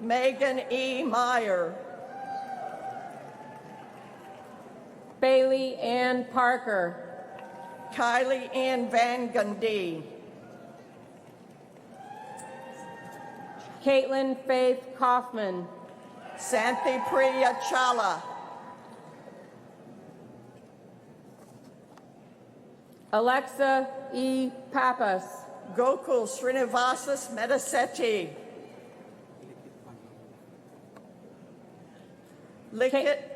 Megan E. Meyer. Bailey Ann Parker. Kylie Ann Van Gundy. Caitlin Faith Kaufman. Santi Priya Chala. Alexa E. Pappas. Gokul Srinivasas Medisetti. Lickett,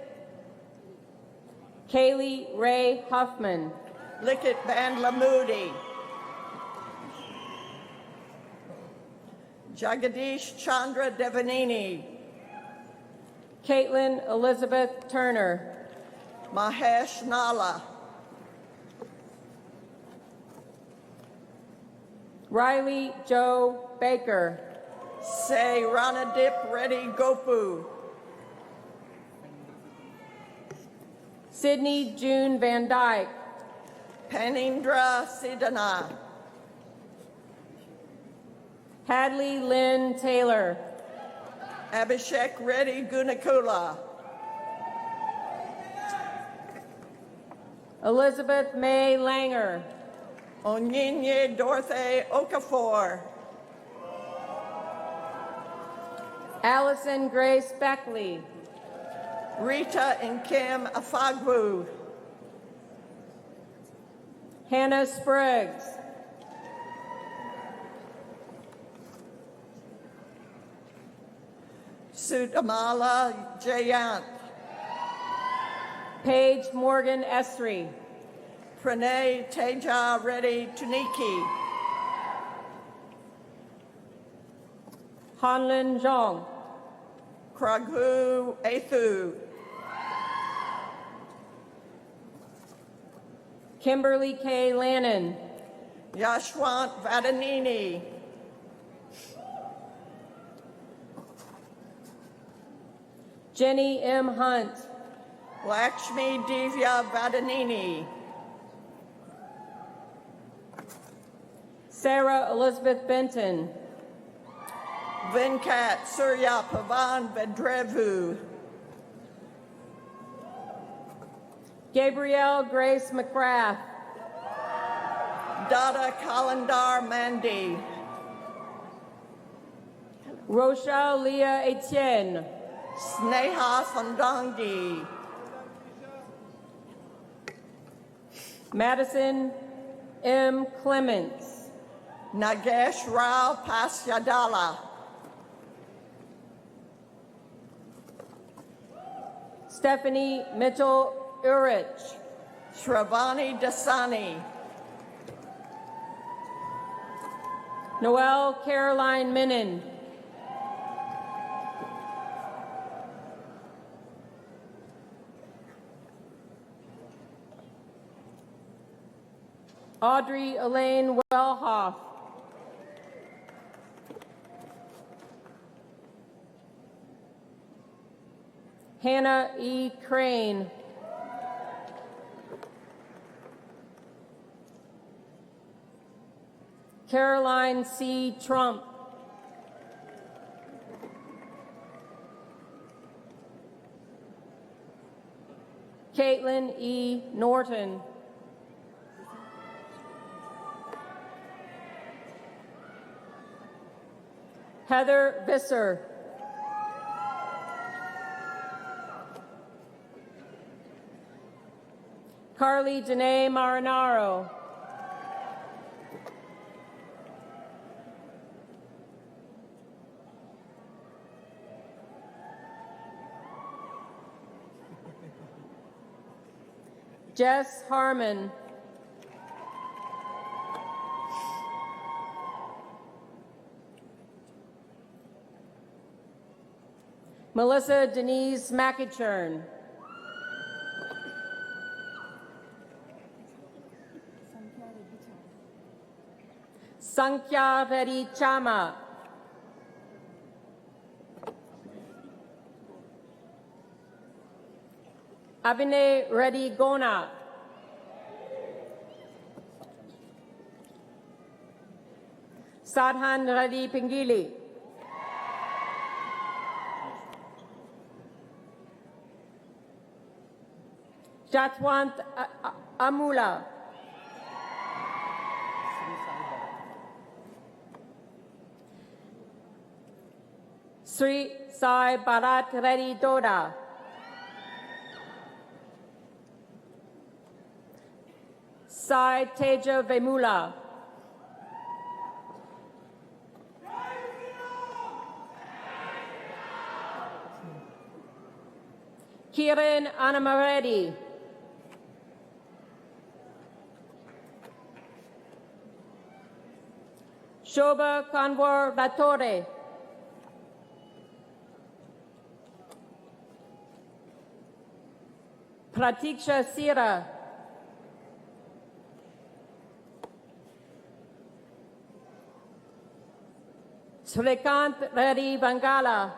Kaylee Ray Huffman. Lickett Bandla Moody. Jagadish Chandra Devanini. Caitlin Elizabeth Turner. Mahesh Nala. Riley Joe Baker. Say Ranadip Reddy Gopu. Sydney June Van Dyke. Panindra Sidana. Hadley Lynn Taylor. Abhishek Reddy Gunakula. Elizabeth May Langer. Onyinye Dorothy Okafor. Allison Grace Beckley. Rita and Kim Afagwu. Hannah Spriggs. Sudamala Jayant. Paige Morgan Esri. Pranay Teja Reddy Tuniki. Hanlin Zhong. Kraghu Ethu. Kimberly K. Lannon. Yashwant Vadanini. Jenny M. Hunt. Lakshmi Divya Vadanini. Sarah Elizabeth Benton. Venkat Surya Pavan Vedrevu. Gabrielle Grace McGrath. Dada Kalandar Mandi. Rochelle Leah Etienne. Sneha Sandangi. Madison M. Clements. Nagesh Rao Pasyadala. Stephanie Mitchell Urich. Shravani Dasani. Noelle Caroline Minnan. Audrey Elaine Wellhoff. Hannah E. Crane. Caroline C. Trump. Caitlin E. Norton. Heather Visser. Carly Danae Marinaro. Jess Harmon. Melissa Denise McEachern. Sankhya Reddy Chama. Abhinay Reddy Gona. Sadhan Reddy Pingili. Jatwant Amula. Sri Sai Bharat Reddy Doda. Sai Teja Vemula. Kiran Anamareddy. Shobha Kanwar Latore. Pratiksha Sira. Srikant Reddy Bangala.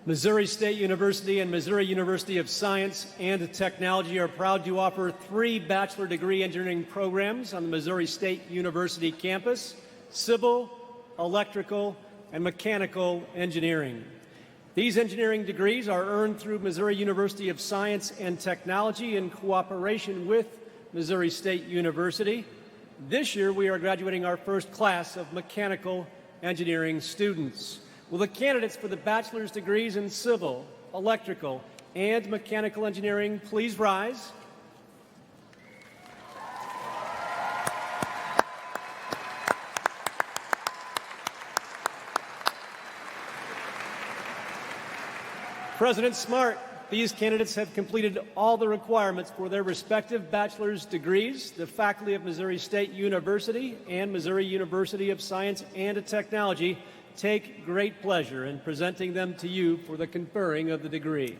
Missouri State University and Missouri University of Science and Technology are proud to offer 3 bachelor degree engineering programs on the Missouri State University campus: civil, electrical, and mechanical engineering. These engineering degrees are earned through Missouri University of Science and Technology in cooperation with Missouri State University. This year, we are graduating our first class of mechanical engineering students. Will the candidates for the bachelor's degrees in civil, electrical, and mechanical engineering please rise? President Smart, these candidates have completed all the requirements for their respective bachelor's degrees. The faculty of Missouri State University and Missouri University of Science and Technology take great pleasure in presenting them to you for the conferring of the degree.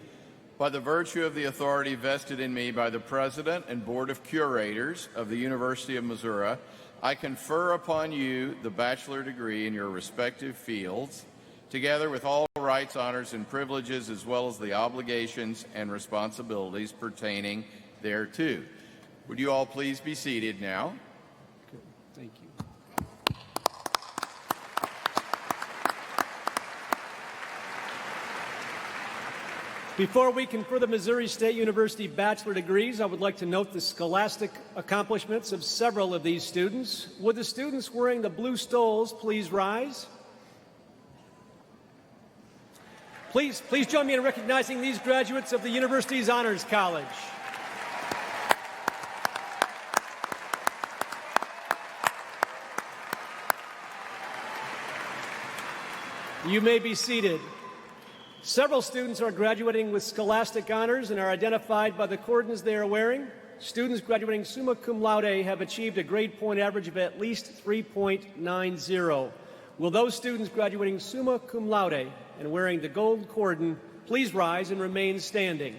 By the virtue of the authority vested in me by the President and Board of Curators of the University of Missouri, I confer upon you the bachelor degree in your respective fields, together with all rights, honors, and privileges, as well as the obligations and responsibilities pertaining thereto. Would you all please be seated now? Good. Thank you. Before we confer the Missouri State University bachelor degrees, I would like to note the scholastic accomplishments of several of these students. Would the students wearing the blue stoles please rise? Please join me in recognizing these graduates of the university's Honors College. You may be seated. Several students are graduating with scholastic honors and are identified by the cordons they are wearing. Students graduating summa cum laude have achieved a grade point average of at least 3.90. Will those students graduating summa cum laude and wearing the gold cordon please rise and remain standing?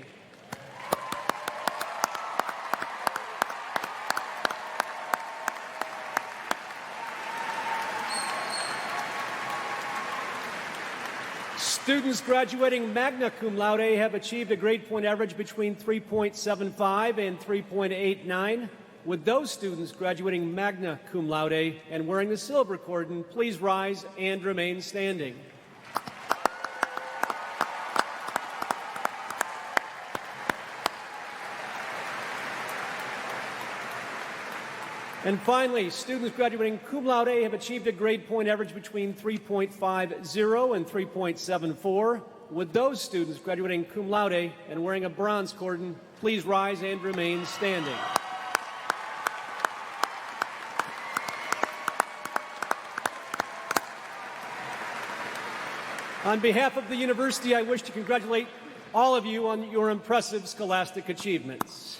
Students graduating magna cum laude have achieved a grade point average between 3.75 and 3.89. Would those students graduating magna cum laude and wearing the silver cordon please rise and remain standing? And finally, students graduating cum laude have achieved a grade point average between 3.50 and 3.74. Would those students graduating cum laude and wearing a bronze cordon please rise and remain standing? On behalf of the university, I wish to congratulate all of you on your impressive scholastic achievements.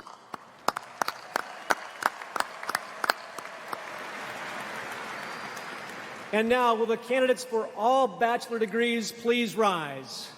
And now, will the candidates for all bachelor degrees please rise?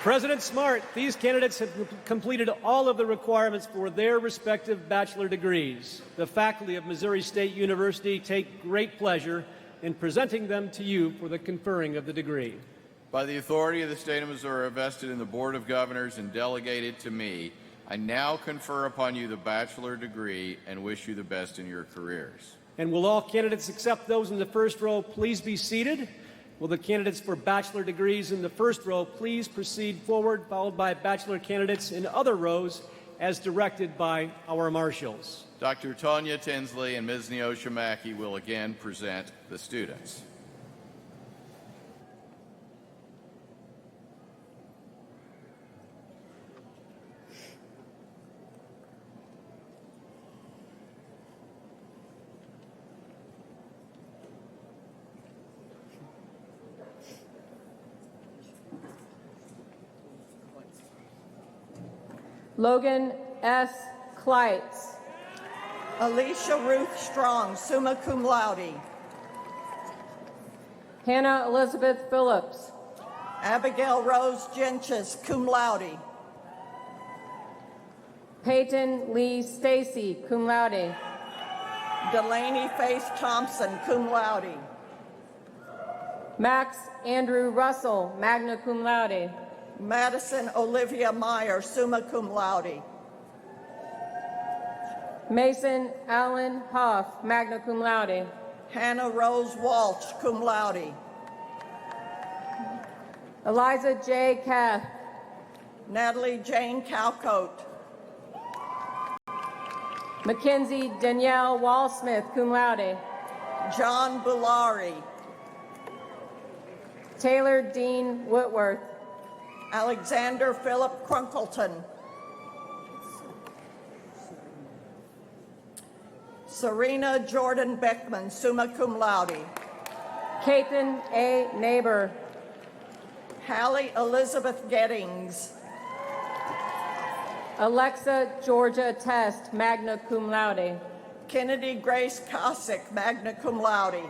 President Smart, these candidates have completed all of the requirements for their respective bachelor degrees. The faculty of Missouri State University take great pleasure in presenting them to you for the conferring of the degree. By the authority of the state of Missouri vested in the Board of Governors and delegated to me, I now confer upon you the bachelor degree and wish you the best in your careers. And will all candidates except those in the first row please be seated? Will the candidates for bachelor degrees in the first row please proceed forward, followed by bachelor candidates in other rows as directed by our marshals. Dr. Tonya Tinsley and Ms. Neosha Mackey will again present the students. Logan S. Kleitz. Alicia Ruth Strong, summa cum laude. Hannah Elizabeth Phillips. Abigail Rose Genches, cum laude. Peyton Lee Stacy, cum laude. Delaney Faith Thompson, cum laude. Max Andrew Russell, magna cum laude. Madison Olivia Meyer, summa cum laude. Mason Allen Huff, magna cum laude. Hannah Rose Walsh, cum laude. Eliza J. Kath. Natalie Jane Calcote. Mackenzie Danielle Wallsmith, cum laude. John Bulari. Taylor Dean Whitworth. Alexander Philip Crunkleton. Serena Jordan Beckman, summa cum laude. Caitlin A. Neighbor. Hallie Elizabeth Gettings. Alexa Georgia Test, magna cum laude. Kennedy Grace Cossack, magna cum laude.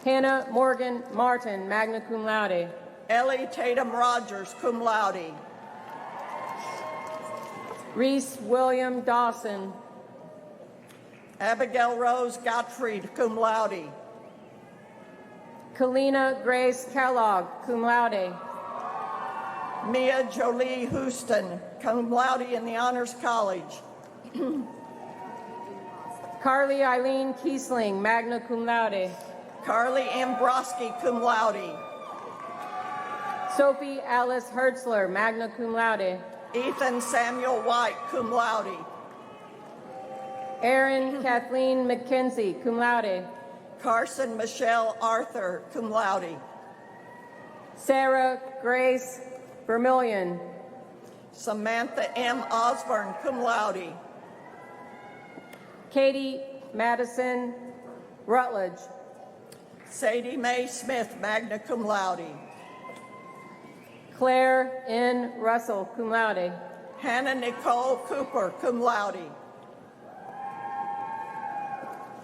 Hannah Morgan Martin, magna cum laude. Ellie Tatum Rogers, cum laude. Reese William Dawson. Abigail Rose Gottfried, cum laude. Kalina Grace Kellogg, cum laude. Mia Jolie Houston, cum laude in the Honors College. Carly Eileen Kiesling, magna cum laude. Carly Ambroski, cum laude. Sophie Alice Hertzler, magna cum laude. Ethan Samuel White, cum laude. Erin Kathleen McKenzie, cum laude. Carson Michelle Arthur, cum laude. Sarah Grace Vermillion. Samantha M. Osborne, cum laude. Katie Madison Rutledge. Sadie Mae Smith, magna cum laude. Claire N. Russell, cum laude. Hannah Nicole Cooper, cum laude.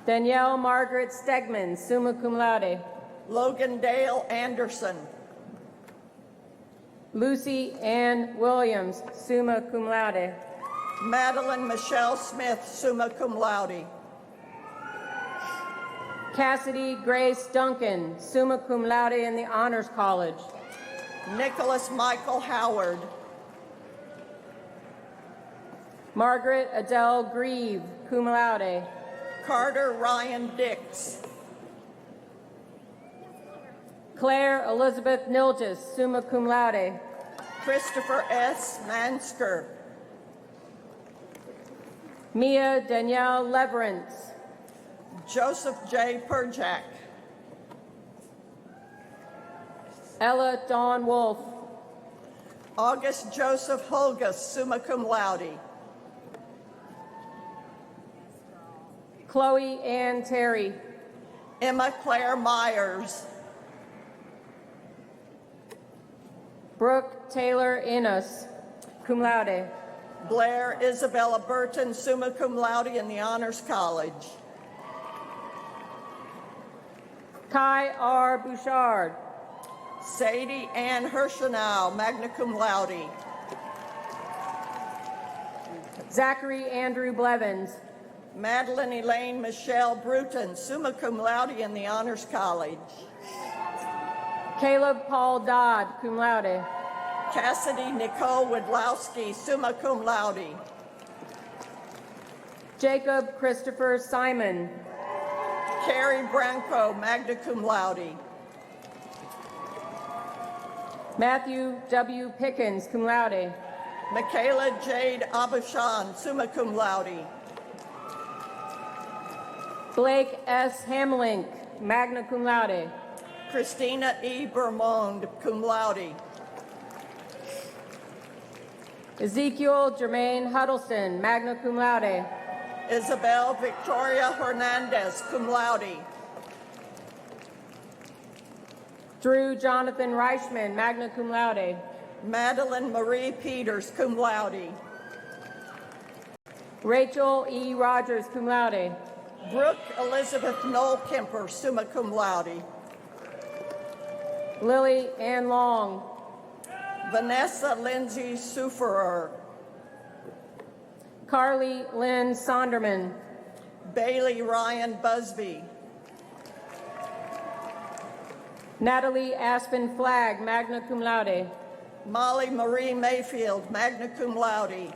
Danielle Margaret Stegman, summa cum laude. Logan Dale Anderson. Lucy Ann Williams, summa cum laude. Madeline Michelle Smith, summa cum laude. Cassidy Grace Duncan, summa cum laude in the Honors College. Nicholas Michael Howard. Margaret Adele Grieve, cum laude. Carter Ryan Dix. Claire Elizabeth Nilges, summa cum laude. Christopher S. Mansker. Mia Danielle Leverance. Joseph J. Perjak. Ella Dawn Wolf. August Joseph Holgus, summa cum laude. Chloe Ann Terry. Emma Claire Myers. Brooke Taylor Innes, cum laude. Blair Isabella Burton, summa cum laude in the Honors College. Kai R. Bouchard. Sadie Ann Hirschenau, magna cum laude. Zachary Andrew Blevins. Madeline Elaine Michelle Bruton, summa cum laude in the Honors College. Caleb Paul Dodd, cum laude. Cassidy Nicole Widlowski, summa cum laude. Jacob Christopher Simon. Carrie Branco, magna cum laude. Matthew W. Pickens, cum laude. Michaela Jade Abushan, summa cum laude. Blake S. Hamlink, magna cum laude. Christina E. Bermond, cum laude. Ezekiel Jermaine Huddleston, magna cum laude. Isabel Victoria Hernandez, cum laude. Drew Jonathan Reichman, magna cum laude. Madeline Marie Peters, cum laude. Rachel E. Rogers, cum laude. Brooke Elizabeth Noel Kemper, summa cum laude. Lily Ann Long. Vanessa Lindsay Suferer. Carly Lynn Sonderman. Bailey Ryan Busby. Natalie Aspen Flagg, magna cum laude. Molly Marie Mayfield, magna cum laude.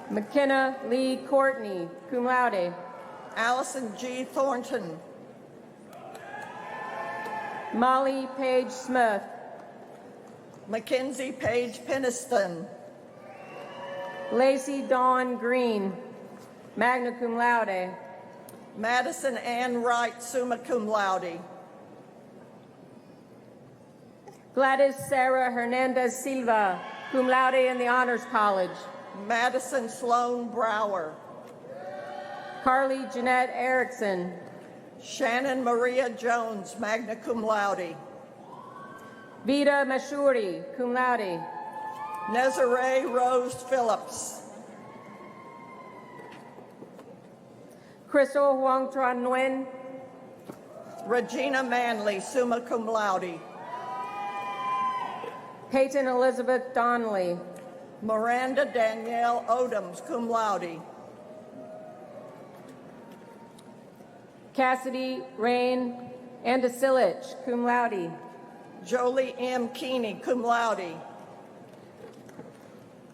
McKenna Lee Courtney, cum laude. Allison G. Thornton. Molly Page Smith. Mackenzie Page Peniston. Lacey Dawn Green, magna cum laude. Madison Ann Wright, summa cum laude. Gladys Sarah Hernandez Silva, cum laude in the Honors College. Madison Sloan Brower. Carly Jeanette Erickson. Shannon Maria Jones, magna cum laude. Vida Mashuri, cum laude. Nezare Rose Phillips. Crystal Huang Tran Nguyen. Regina Manley, summa cum laude. Peyton Elizabeth Donnelly. Miranda Danielle Odoms, cum laude. Cassidy Rain Andasilich, cum laude. Jolie M. Keeney, cum laude.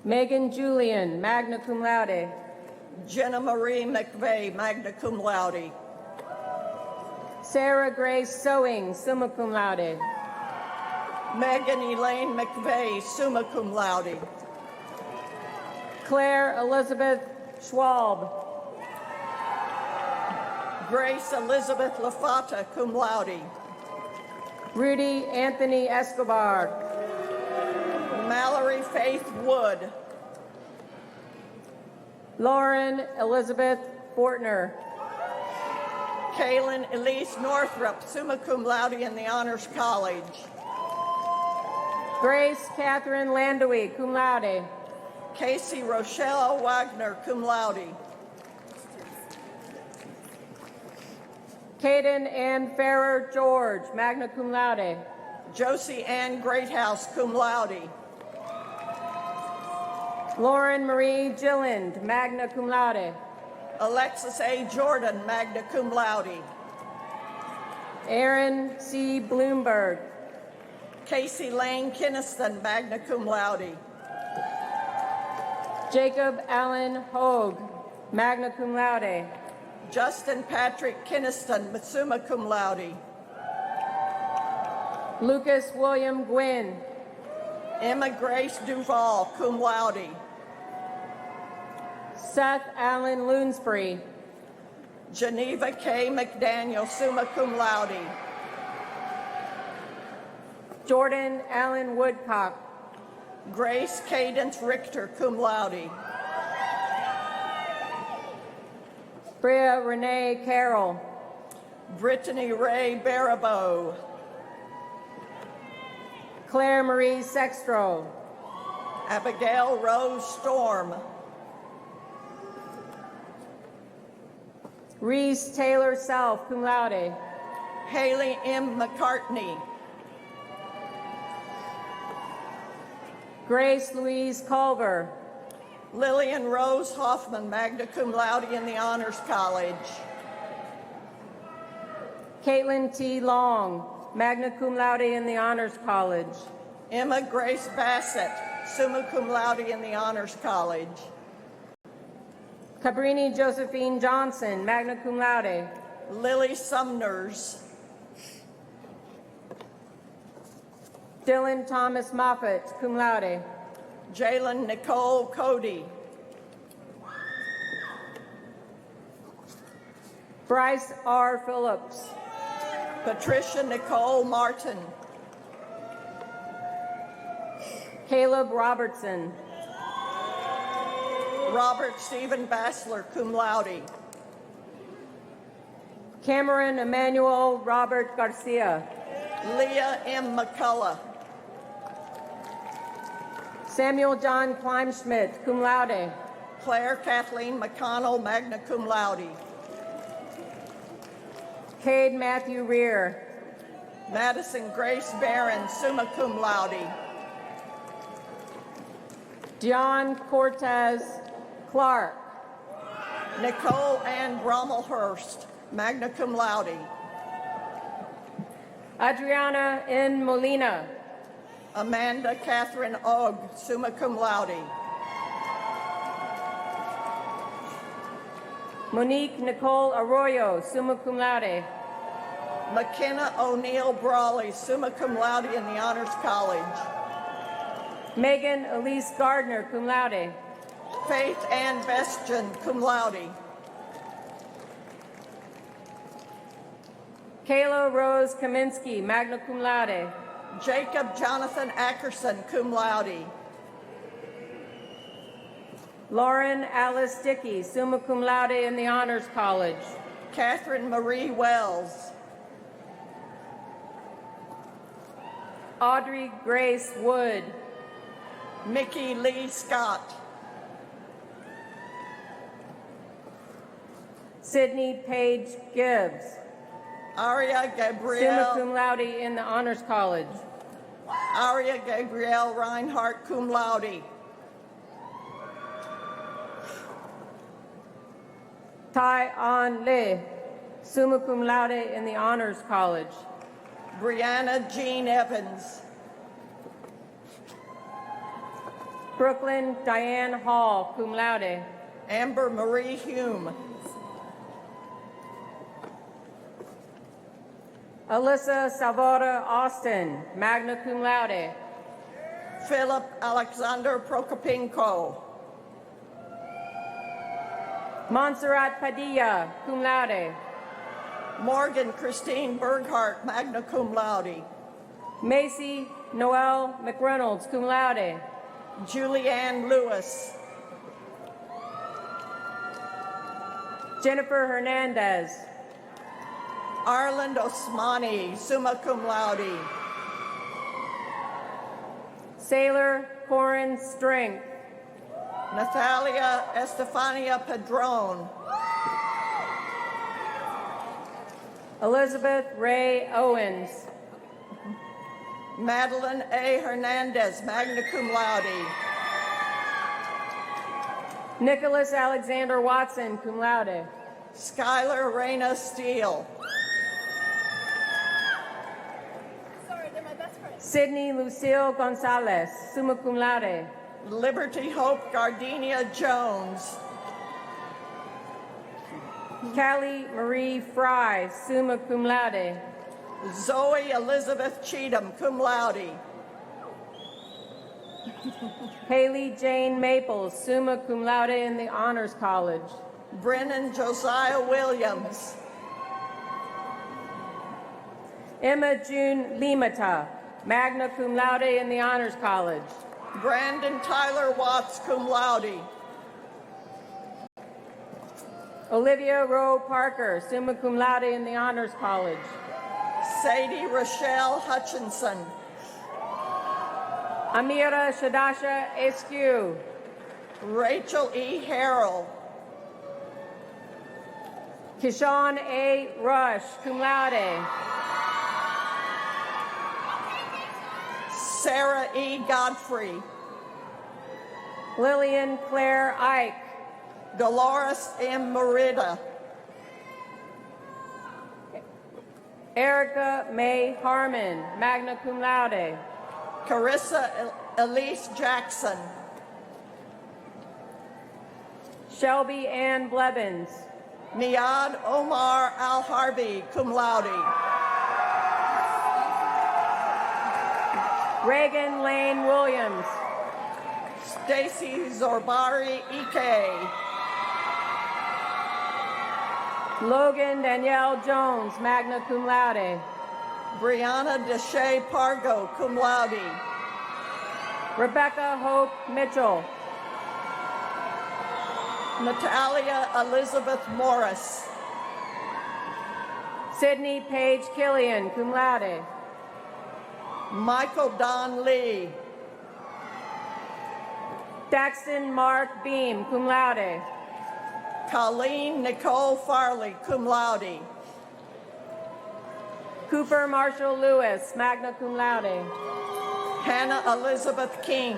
Megan Julian, magna cum laude. Jenna Marie McVeigh, magna cum laude. Sarah Grace Sewing, summa cum laude. Megan Elaine McVeigh, summa cum laude. Claire Elizabeth Schwab. Grace Elizabeth Lafata, cum laude. Rudy Anthony Escobar. Mallory Faith Wood. Lauren Elizabeth Fortner. Kaylin Elise Northrup, summa cum laude in the Honors College. Grace Catherine Landui, cum laude. Casey Rochelle Wagner, cum laude. Caden Ann Farrer George, magna cum laude. Josie Ann Greathouse, cum laude. Lauren Marie Gilland, magna cum laude. Alexis A. Jordan, magna cum laude. Aaron C. Bloomberg. Casey Lane Kinniston, magna cum laude. Jacob Allen Hogue, magna cum laude. Justin Patrick Kinniston, summa cum laude. Lucas William Gwynn. Emma Grace Duval, cum laude. Seth Allen Loonsbury. Geneva K. McDaniel, summa cum laude. Jordan Allen Woodcock. Grace Cadence Richter, cum laude. Bria Renee Carroll. Brittany Ray Baribeau. Claire Marie Sextro. Abigail Rose Storm. Reese Taylor Self, cum laude. Haley M. McCartney. Grace Louise Culver. Lillian Rose Hoffman, magna cum laude in the Honors College. Caitlin T. Long, magna cum laude in the Honors College. Emma Grace Bassett, summa cum laude in the Honors College. Cabrini Josephine Johnson, magna cum laude. Lily Sumners. Dylan Thomas Moffett, cum laude. Jalen Nicole Cody. Bryce R. Phillips. Patricia Nicole Martin. Caleb Robertson. Robert Stephen Bassler, cum laude. Cameron Emmanuel Robert Garcia. Leah M. McCullough. Samuel John Kleinschmidt, cum laude. Claire Kathleen McConnell, magna cum laude. Cade Matthew Rear. Madison Grace Barron, summa cum laude. Dion Cortez Clark. Nicole Ann Brommelhurst, magna cum laude. Adriana N. Molina. Amanda Catherine Ogg, summa cum laude. Monique Nicole Arroyo, summa cum laude. McKenna O'Neill Brawley, summa cum laude in the Honors College. Megan Elise Gardner, cum laude. Faith Ann Bestian, cum laude. Kayla Rose Kaminsky, magna cum laude. Jacob Jonathan Ackerson, cum laude. Lauren Alice Dickey, summa cum laude in the Honors College. Catherine Marie Wells. Audrey Grace Wood. Mickey Lee Scott. Sydney Page Gibbs, Aria summa Gabrielle. cum laude in the Honors College. Aria Gabrielle Reinhardt, cum laude. Tai An Le, summa cum laude in the Honors College. Brianna Jean Evans. Brooklyn Diane Hall, cum laude. Amber Marie Hume. Alyssa Salvador Austin, magna cum laude. Philip Alexander Prokopinko. Montserrat Padilla, cum laude. Morgan Christine Berghardt, magna cum laude. Macy Noel McReynolds, cum laude. Julianne Lewis. Jennifer Hernandez. Arland Osmani, summa cum laude. Sailor Corin Strength. Natalia Estefania Padron. Elizabeth Ray Owens. Madeline A. Hernandez, magna cum laude. Nicholas Alexander Watson, cum laude. Skylar Reyna Steele. Sydney Lucille Gonzalez, summa cum laude. Liberty Hope Gardenia Jones. Callie Marie Fry, summa cum laude. Zoe Elizabeth Cheatham, cum laude. Haley Jane Maples, summa cum laude in the Honors College. Brennan Josiah Williams. Emma June Limata, magna cum laude in the Honors College. Brandon Tyler Watts, cum laude. Olivia Rowe Parker, summa cum laude in the Honors College. Sadie Rochelle Hutchinson. Amira Shadasha Eskew. Rachel E. Harrell. Kishan A. Rush, cum laude. Sarah E. Godfrey. Lillian Claire Ike. Dolores M. Merida. Erica May Harmon, magna cum laude. Carissa Elise Jackson. Shelby Ann Blevins. Niad Omar Al-Harbi, cum laude. Reagan Lane Williams. Stacy Zorbari Ike. Logan Danielle Jones, magna cum laude. Brianna Deshay Pargo, cum laude. Rebecca Hope Mitchell. Natalia Elizabeth Morris. Sydney Paige Killian, cum laude. Michael Don Lee. Daxton Mark Beam, cum laude. Colleen Nicole Farley, cum laude. Cooper Marshall Lewis, magna cum laude. Hannah Elizabeth King.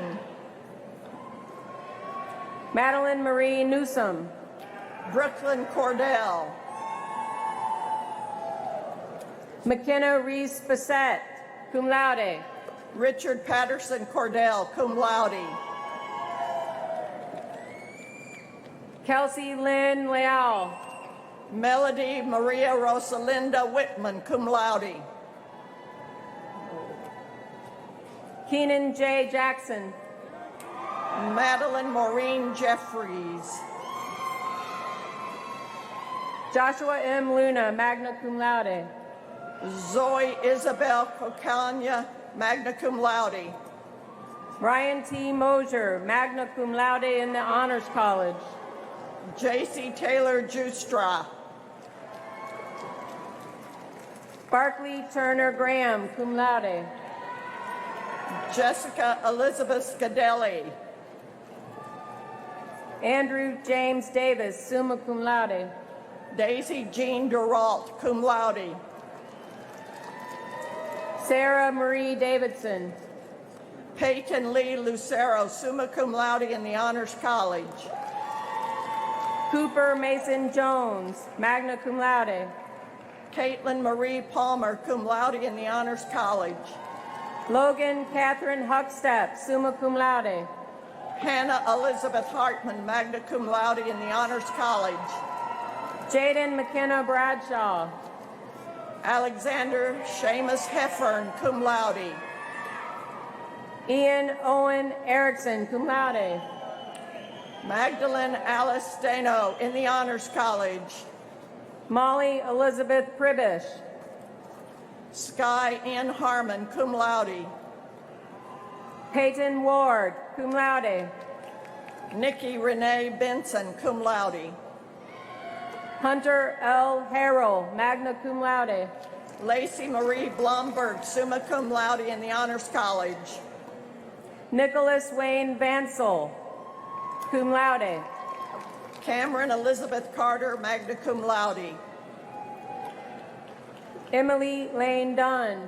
Madeline Marie Newsom. Brooklyn Cordell. McKenna Reese Bissett, cum laude. Richard Patterson Cordell, cum laude. Kelsey Lynn Leal. Melody Maria Rosalinda Whitman, cum laude. Keenan J. Jackson. Madeline Maureen Jeffries. Joshua M. Luna, magna cum laude. Zoe Isabel Cocania, magna cum laude. Ryan T. Mosier, magna cum laude in the Honors College. J.C. Taylor Justra. Barkley Turner Graham, cum laude. Jessica Elizabeth Scadelli. Andrew James Davis, summa cum laude. Daisy Jean Duralt, cum laude. Sarah Marie Davidson. Peyton Lee Lucero, summa cum laude in the Honors College. Cooper Mason Jones, magna cum laude. Caitlin Marie Palmer, cum laude in the Honors College. Logan Catherine Huckstep, summa cum laude. Hannah Elizabeth Hartman, magna cum laude in the Honors College. Jaden McKenna Bradshaw. Alexander Seamus Heffern, cum laude. Ian Owen Erickson, cum laude. Magdalene Alice Stano in the Honors College. Molly Elizabeth Pribish. Sky N. Harmon, cum laude. Peyton Ward, cum laude. Nikki Renee Benson, cum laude. Hunter L. Harrell, magna cum laude. Lacey Marie Blomberg, summa cum laude in the Honors College. Nicholas Wayne Vansel, cum laude. Cameron Elizabeth Carter, magna cum laude. Emily Lane Dunn.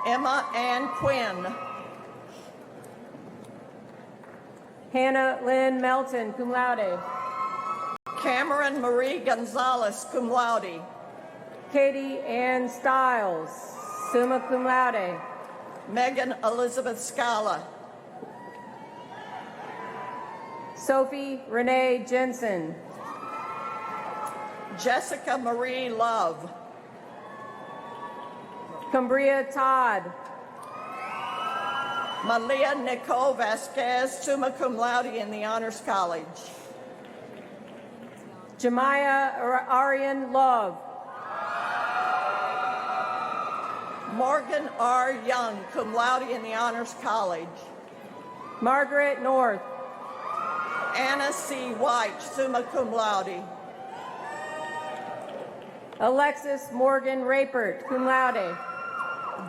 Emma Ann Quinn. Hannah Lynn Melton, cum laude. Cameron Marie Gonzalez, cum laude. Katie Ann Stiles, summa cum laude. Megan Elizabeth Scala. Sophie Renee Jensen. Jessica Marie Love. Cumbria Todd. Malia Nicole Vasquez, summa cum laude in the Honors College. Jemiah Arian Love. Morgan R. Young, cum laude in the Honors College. Margaret North. Anna C. White, summa cum laude. Alexis Morgan Rapert, cum laude.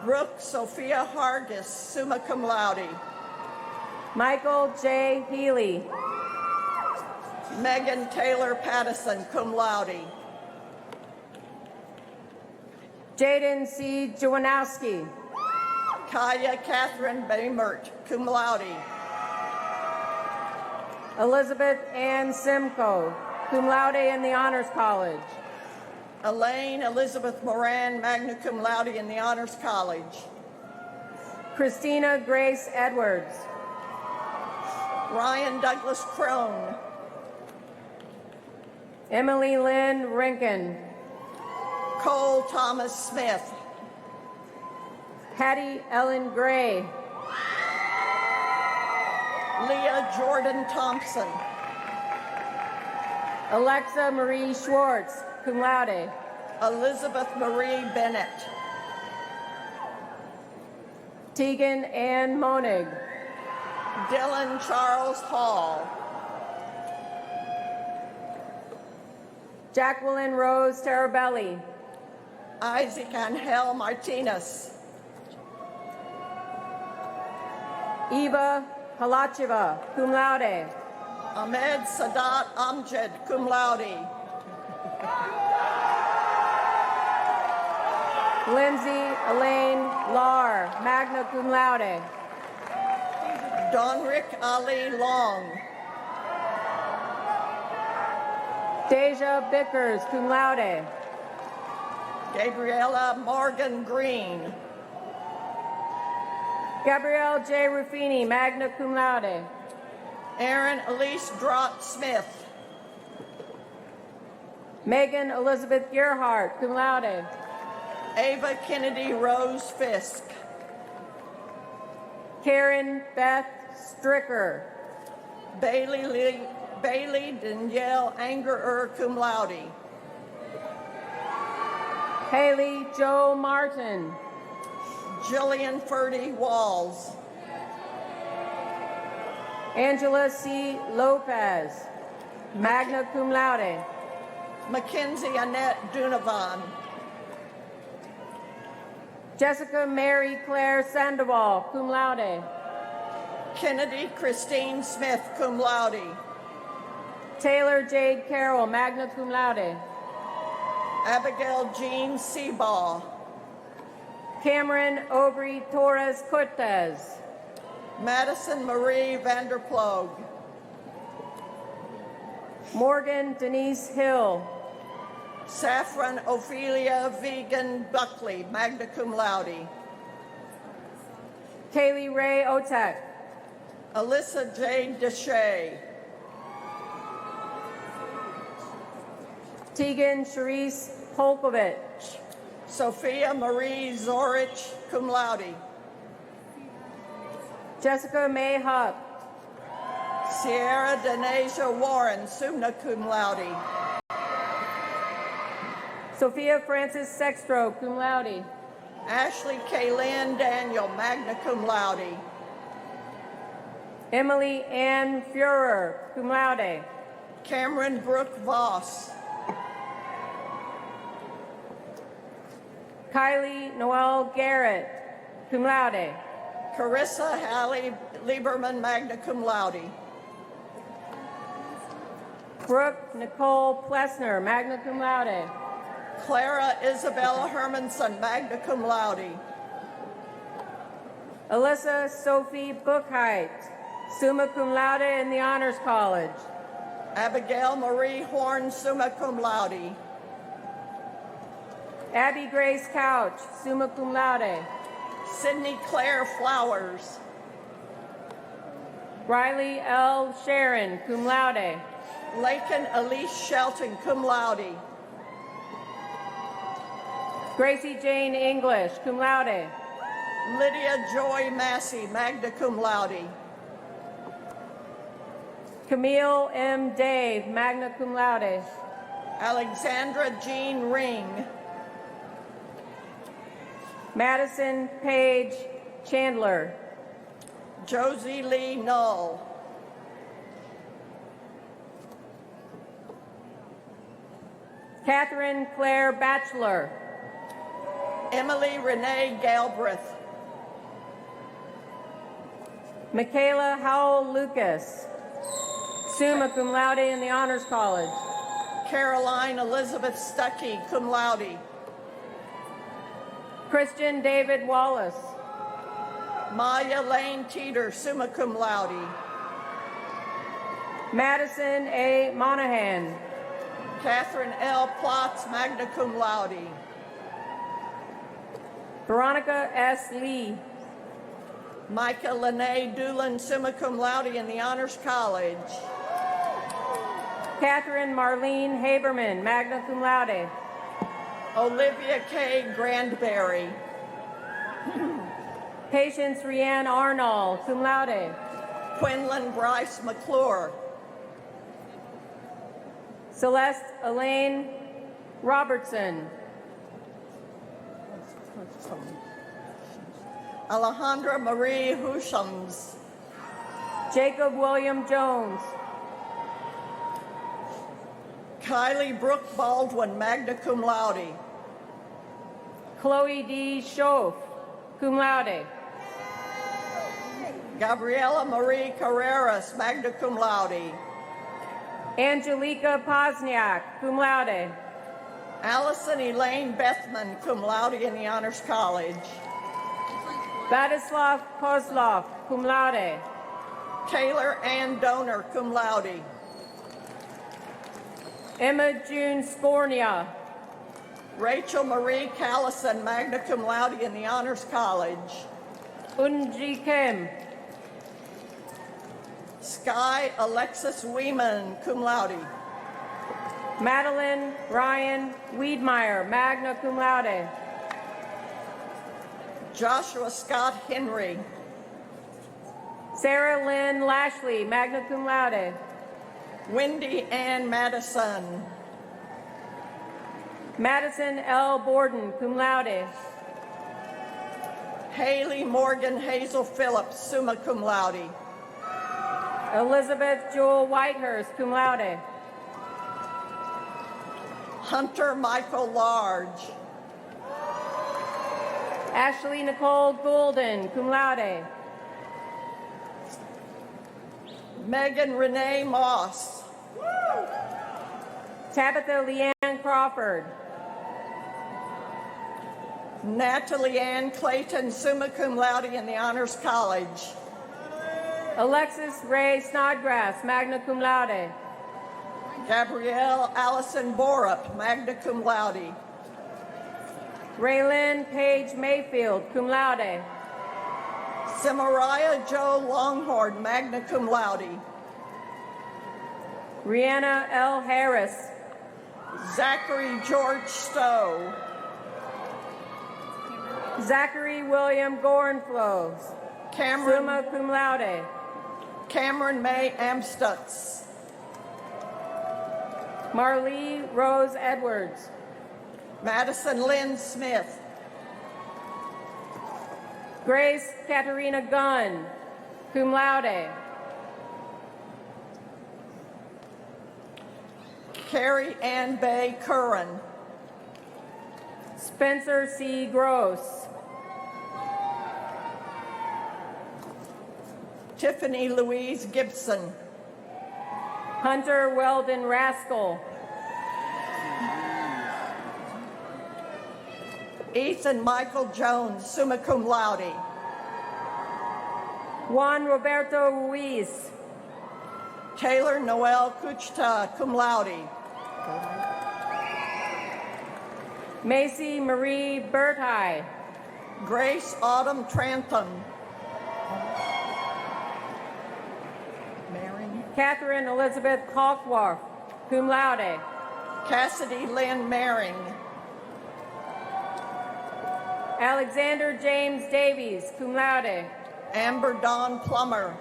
Brooke Sophia Hargis, summa cum laude. Michael J. Healy. Megan Taylor Pattison, cum laude. Jaden C. Jowanowski. Kaya Catherine Baymert, cum laude. Elizabeth Ann Simcoe, cum laude in the Honors College. Elaine Elizabeth Moran, magna cum laude in the Honors College. Christina Grace Edwards. Ryan Douglas Crone. Emily Lynn Rankin, Cole Thomas Smith, Hattie Ellen Gray, Leah Jordan Thompson, Alexa Marie Schwartz, cum laude. Elizabeth Marie Bennett, Tegan Ann Monig, Dylan Charles Hall, Jacqueline Rose Tarabelli, Isaac Angel Martinez, Eva Halacheva, cum laude. Ahmed Sadat Amjad, cum laude, Lindsay Elaine Lar, magna cum laude. Donrick Ali Long, Deja Bickers, cum laude. Gabriella Morgan Green, Gabrielle J. Ruffini, magna cum laude. Aaron Elise Drott Smith, Megan Elizabeth Gerhardt, cum laude. Ava Kennedy Rose Fisk, Karen Beth Stricker, Bailey Danielle Angerer, cum laude, Haley Joe Martin, Jillian Ferdy Walls, Angela C. Lopez, magna cum laude. Mackenzie Annette Dunavan, Jessica Mary Claire Sandoval, cum laude. Kennedy Christine Smith, cum laude, Taylor Jade Carroll, magna cum laude. Abigail Jean Seabaugh, Cameron Aubrey Torres Cortez, Madison Marie Vanderploeg, Morgan Denise Hill, Saffron Ophelia Vegan Buckley, magna cum laude, Kaylee Ray Otek, Alyssa J. Deshay, Tegan Charisse Polkovich, Sophia Marie Zorich, cum laude, Jessica May Huck, Sierra Denasia Warren, summa cum laude, Sophia Francis Sextro, cum laude. Ashley Kaylin Daniel, magna cum laude, Emily Ann Fuhrer, cum laude. Cameron Brooke Voss, Kylie Noel Garrett, cum laude. Carissa Hallie Lieberman, magna cum laude, Brooke Nicole Plessner, magna cum laude. Clara Isabella Hermanson, magna cum laude, Alyssa Sophie Bookheit, summa cum laude in the Honors College. Abigail Marie Horn, summa cum laude, Abby Grace Couch, summa cum laude. Sydney Claire Flowers, Riley L. Sharon, cum laude. Lakin Elise Shelton, cum laude, Gracie Jane English, cum laude. Lydia Joy Massey, magna cum laude, Camille M. Dave, magna cum laude. Alexandra Jean Ring, Madison Page Chandler, Josie Lee Null, Catherine Claire Batchelor, Emily Renee Galbraith, Michaela Howell Lucas, summa cum laude in the Honors College. Caroline Elizabeth Stuckey, cum laude, Christian David Wallace, Maya Lane Teeter, summa cum laude, Madison A. Monahan, Catherine L. Plotz, magna cum laude, Veronica S. Lee, Micah Lene Doolin, summa cum laude in the Honors College, Catherine Marlene Haberman, magna cum laude. Olivia K. Grandberry. Patience Rianne Arnold, cum laude. Quinlan Bryce McClure. Celeste Elaine Robertson. Alejandra Marie Hushams. Jacob William Jones. Kylie Brooke Baldwin, magna cum laude. Chloe D. Schoaf, cum laude. Gabriela Marie Carreras, magna cum laude. Angelica Pozniak, cum laude. Allison Elaine Bethman, cum laude in the Honors College. Batislav Kozlov, cum laude. Taylor Ann Donor, cum laude. Emma June Scornia. Rachel Marie Callison, magna cum laude in the Honors College. Unji Kim. Sky Alexis Weeman, cum laude. Madeline Ryan Wiedmeyer, magna cum laude. Joshua Scott Henry. Sarah Lynn Lashley, magna cum laude. Wendy Ann Madison. Madison L. Borden, cum laude. Haley Morgan Hazel Phillips, summa cum laude. Elizabeth Jewel Whitehurst, cum laude. Hunter Michael Large. Ashley Nicole Goulden, cum laude. Megan Renee Moss. Tabitha Leanne Crawford. Natalie Ann Clayton, summa cum laude in the Honors College. Alexis Ray Snodgrass, magna cum laude. Gabrielle Allison Borup, magna cum laude. Raylyn Paige Mayfield, cum laude. Samariah Joe Longhorn, magna cum laude. Rihanna L. Harris. Zachary George Stowe. Zachary William Gorenflow, summa cum laude. Cameron May Amstutz. Marlee Rose Edwards. Madison Lynn Smith. Grace Katerina Gunn, cum laude. Carrie Ann Bay Curran. Spencer C. Gross. Tiffany Louise Gibson. Hunter Weldon Rascal. Ethan Michael Jones, summa cum laude. Juan Roberto Ruiz. Taylor Noel Kuchta, cum laude. Macy Marie Berthai. Grace Autumn Trantham. Catherine Elizabeth Kalkwarth, cum laude. Cassidy Lynn Maring. Alexander James Davies, cum laude. Amber Dawn Plummer.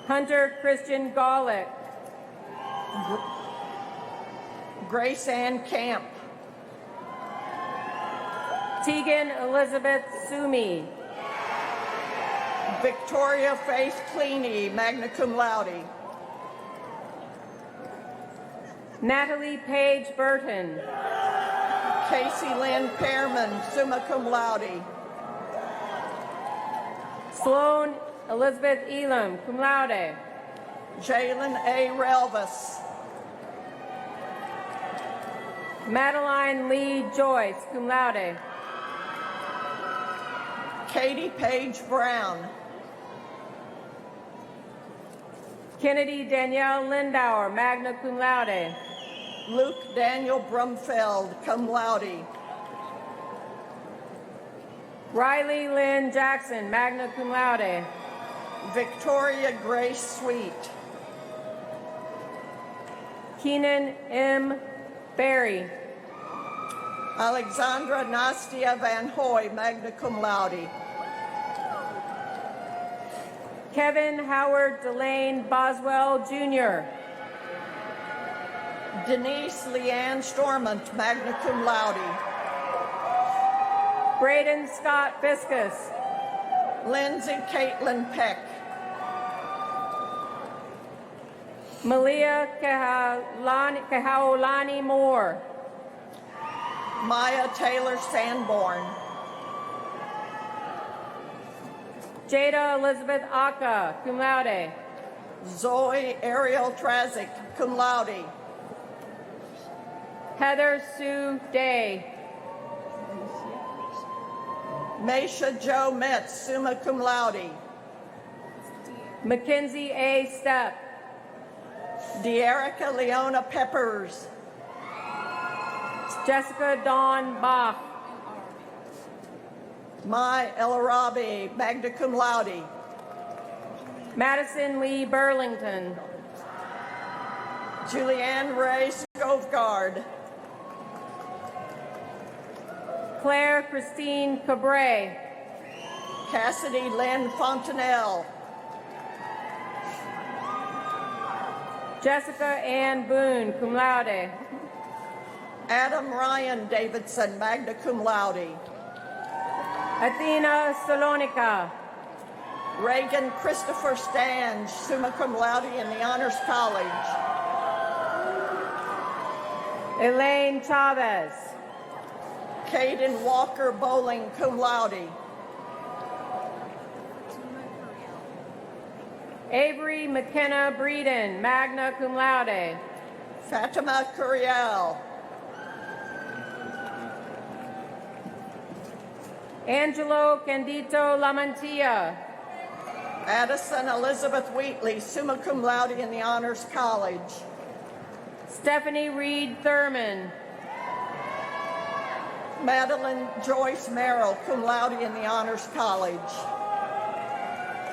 Hunter Christian Golick. Grace Ann Camp. Tegan Elizabeth Sumi. Victoria Faith Cleany, magna cum laude. Natalie Page Burton. Casey Lynn Pearman, summa cum laude. Sloan Elizabeth Elam, cum laude. Jalen A. Relvis. Madeline Lee Joyce, cum laude. Katie Page Brown. Kennedy Danielle Lindauer, magna cum laude. Luke Daniel Brumfeld, cum laude. Riley Lynn Jackson, magna cum laude. Victoria Grace Sweet. Keenan M. Berry. Alexandra Nastia Van Hoy, magna cum laude. Kevin Howard Delane Boswell, Jr. Denise Leanne Stormont, magna cum laude. Braden Scott Fiscus. Lindsay Caitlin Peck. Malia Kahaolani Moore. Maya Taylor Sanborn. Jada Elizabeth Aka, cum laude. Zoe Ariel Trazik, cum laude. Heather Sue Day. Maisha Jo Metz, summa cum laude. Mackenzie A. Stepp. Dearica Leona Peppers. Jessica Dawn Bach. Mai El Arabi, magna cum laude. Madison Lee Burlington. Julianne Ray Skovgard. Claire Christine Cabre. Cassidy Lynn Fontanelle. Jessica Ann Boone, cum laude. Adam Ryan Davidson, magna cum laude. Athena Salonica. Reagan Christopher Stange, summa cum laude in the Honors College. Elaine Chavez. Caden Walker Bowling, cum laude. Avery McKenna Breeden, magna cum laude. Fatima Curiel. Angelo Candito Lamantia. Addison Elizabeth Wheatley, summa cum laude in the Honors College. Stephanie Reed Thurman. Madeline Joyce Merrill, cum laude in the Honors College.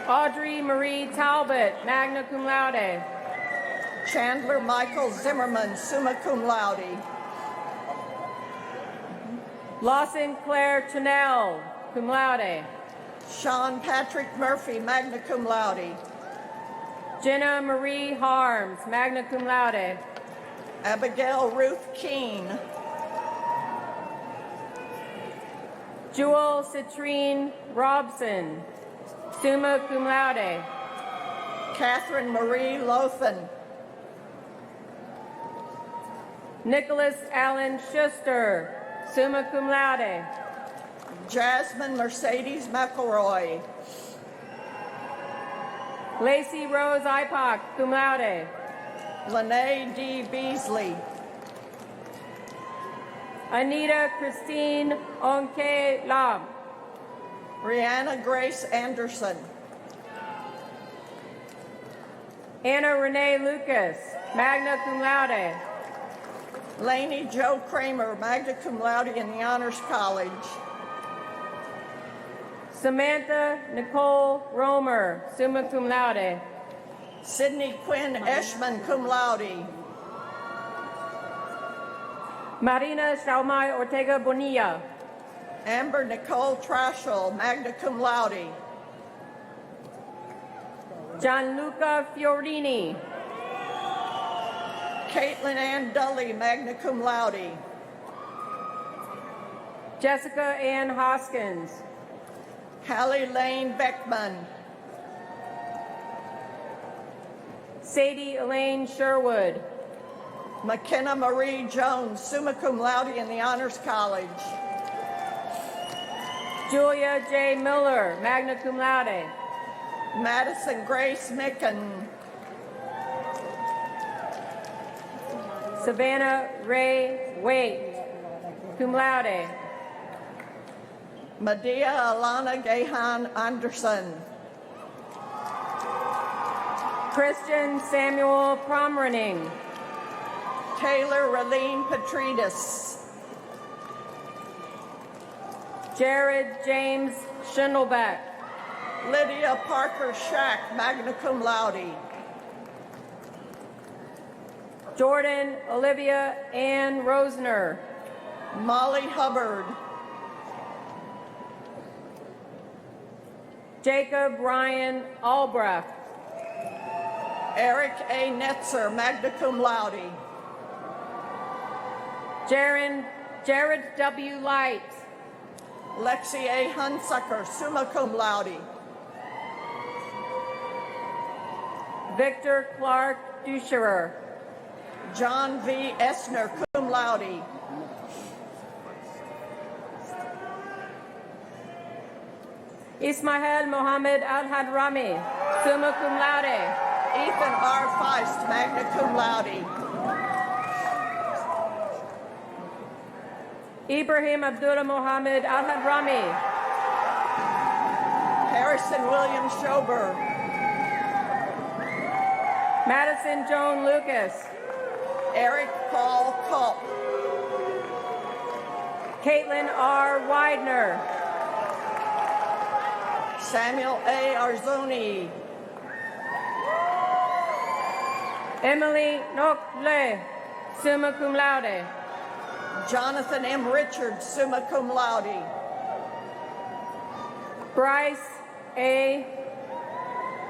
Audrey Marie Talbot, magna cum laude. Chandler Michael Zimmerman, summa cum laude. Lawson Claire Chanel, cum laude. Sean Patrick Murphy, magna cum laude. Jenna Marie Harms, magna cum laude. Abigail Ruth Keene. Jewel Citrine Robson, summa cum laude. Catherine Marie Lothan. Nicholas Allen Schuster, summa cum laude. Jasmine Mercedes McElroy. Lacey Rose Ipock, cum laude. Lene D. Beasley. Anita Christine Onke Lam. Rihanna Grace Anderson. Anna Renee Lucas, magna cum laude. Lainey Joe Kramer, magna cum laude in the Honors College. Samantha Nicole Romer, summa cum laude. Sydney Quinn Eschman, cum laude. Marina Shaumai Ortega Bonilla. Amber Nicole Trashel, magna cum laude. Gianluca Fiorini. Caitlin Ann Dully, magna cum laude. Jessica Ann Hoskins. Hallie Lane Beckman. Sadie Elaine Sherwood. McKenna Marie Jones, summa cum laude in the Honors College. Julia J. Miller, magna cum laude. Madison Grace Micken. Savannah Ray Waite, cum laude. Medea Alana Gahan Anderson. Christian Samuel Promrening. Taylor Raleen Petridis. Jared James Schindelbeck. Lydia Parker Shack, magna cum laude. Jordan Olivia Ann Rosner. Molly Hubbard. Jacob Ryan Albrecht. Eric A. Netzer, magna cum laude. Jared W. Light. Lexi A. Hunsucker, summa cum laude. Victor Clark Duscherer. John V. Essner, cum laude. Ismael Mohammed Al-Hadrami, summa cum laude. Ethan R. Feist, magna cum laude. Ibrahim Abdullah Mohammed Al-Hadrami. Harrison William Schober. Madison Joan Lucas. Eric Paul Culp. Caitlin R. Widener. Samuel A. Arzoni. Emily Nokle, summa cum laude. Jonathan M. Richards, summa cum laude. Bryce A.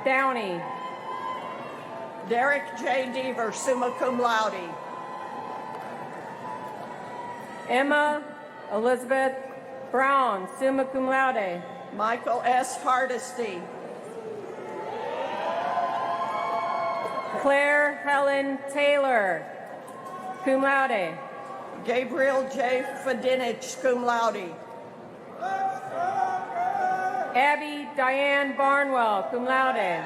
Downey. Derek J. Deaver, summa cum laude. Emma Elizabeth Brown, summa cum laude. Michael S. Hardesty. Claire Helen Taylor, cum laude. Gabriel J. Fadinich, cum laude. Abby Diane Barnwell, cum laude.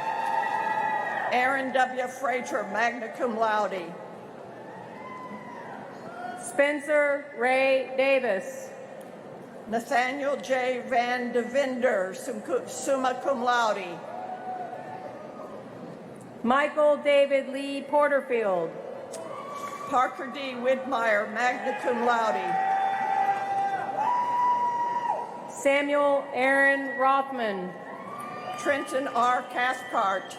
Aaron W. Frater, magna cum laude. Spencer Ray Davis. Nathaniel J. Van Devinder, summa cum laude. Michael David Lee Porterfield. Parker D. Widmeyer, magna cum laude. Samuel Aaron Rothman. Trenton R. Cathcart.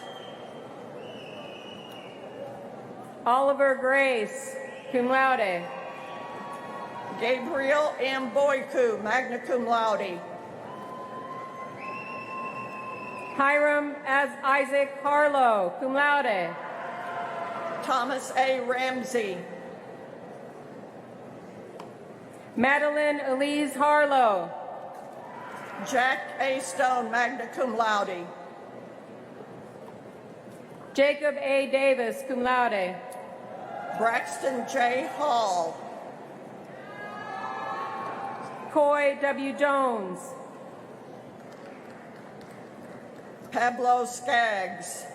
Oliver Grace, cum laude. Gabriel M. Boyku, magna cum laude. Hiram as Isaac Harlow, cum laude. Thomas A. Ramsey. Madeline Elise Harlow. Jack A. Stone, magna cum laude. Jacob A. Davis, cum laude. Braxton J. Hall. Coy W. Jones. Pablo Skaggs.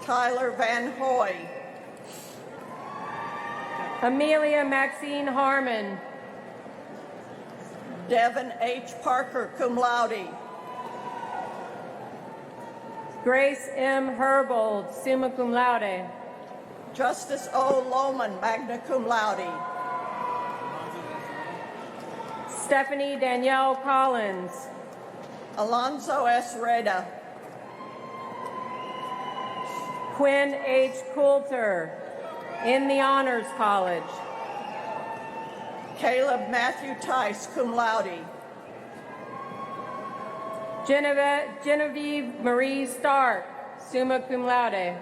Tyler Van Hoy. Amelia Maxine Harmon. Devin H. Parker, cum laude. Grace M. Herbold, summa cum laude. Justice O. Lohman, magna cum laude. Stephanie Danielle Collins. Alonzo S. Reda. Quinn H. Coulter, in the Honors College. Caleb Matthew Tice, cum laude. Genevieve Marie Stark, summa cum laude.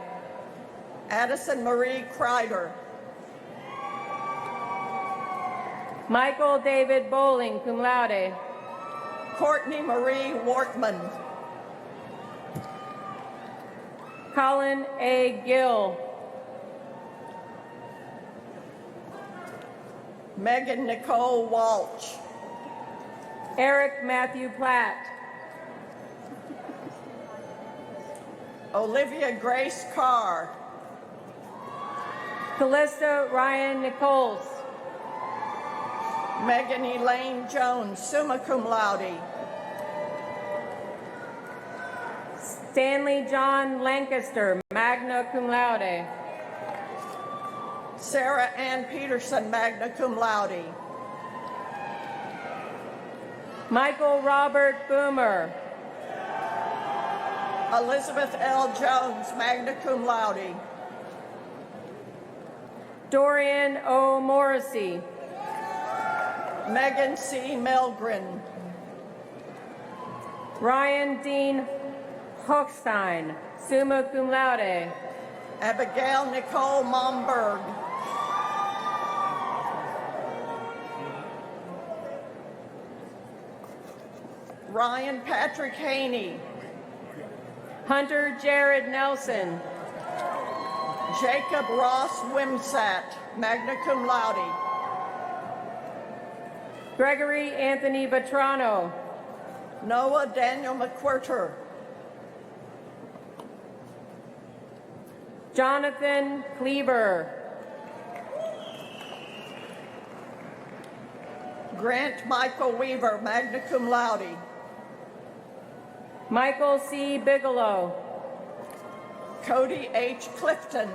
Addison Marie Kreider. Michael David Bowling, cum laude. Courtney Marie Wortman. Colin A. Gill. Megan Nicole Walsh. Eric Matthew Platt. Olivia Grace Carr. Callista Ryan Nichols. Megan Elaine Jones, summa cum laude. Stanley John Lancaster, magna cum laude. Sarah Ann Peterson, magna cum laude. Michael Robert Boomer. Elizabeth L. Jones, magna cum laude. Dorian O. Morrissey. Megan C. Melgren. Ryan Dean Hochstein, summa cum laude. Abigail Nicole Momberg. Ryan Patrick Haney. Hunter Jared Nelson. Jacob Ross Wimsat, magna cum laude. Gregory Anthony Vetrano. Noah Daniel McWhirter. Jonathan Cleaver. Grant Michael Weaver, magna cum laude. Michael C. Bigelow. Cody H. Clifton.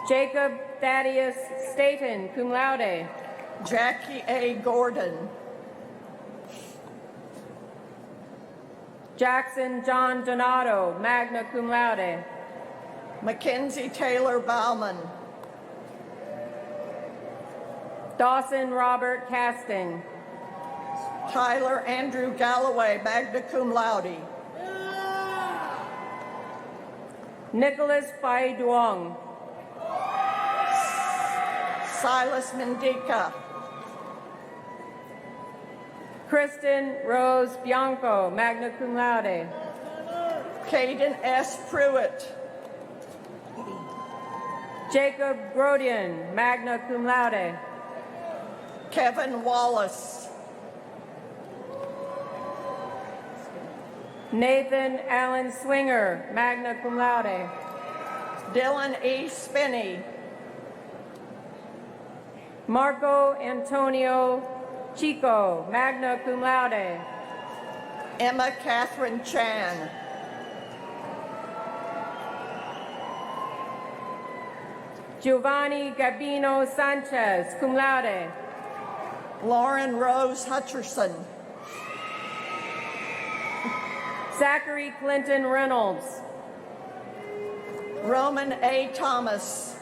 Jacob Thaddeus Staten, cum laude. Jackie A. Gordon. Jackson John Donato, magna cum laude. Mackenzie Taylor Bauman. Dawson Robert Casting. Tyler Andrew Galloway, magna cum laude. Nicholas Bai Duong. Silas Mendika. Kristen Rose Bianco, magna cum laude. Caden S. Pruitt. Jacob Grodian, magna cum laude. Kevin Wallace. Nathan Allen Swinger, magna cum laude. Dylan E. Spinney. Marco Antonio Chico, magna cum laude. Emma Catherine Chan. Giovanni Gabino Sanchez, cum laude. Lauren Rose Hutcherson. Zachary Clinton Reynolds. Roman A. Thomas.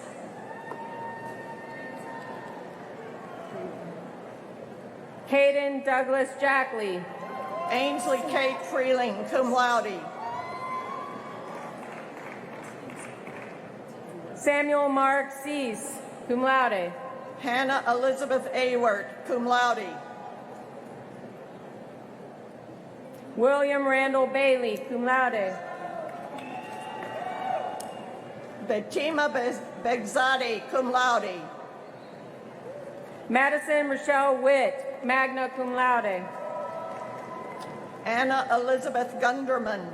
Hayden Douglas Jackley. Ainsley Kate Freeling, cum laude. Samuel Mark Cease, cum laude. Hannah Elizabeth Awert, cum laude. William Randall Bailey, cum laude. Betima Begzadi, cum laude. Madison Rochelle Witt, magna cum laude. Anna Elizabeth Gunderman.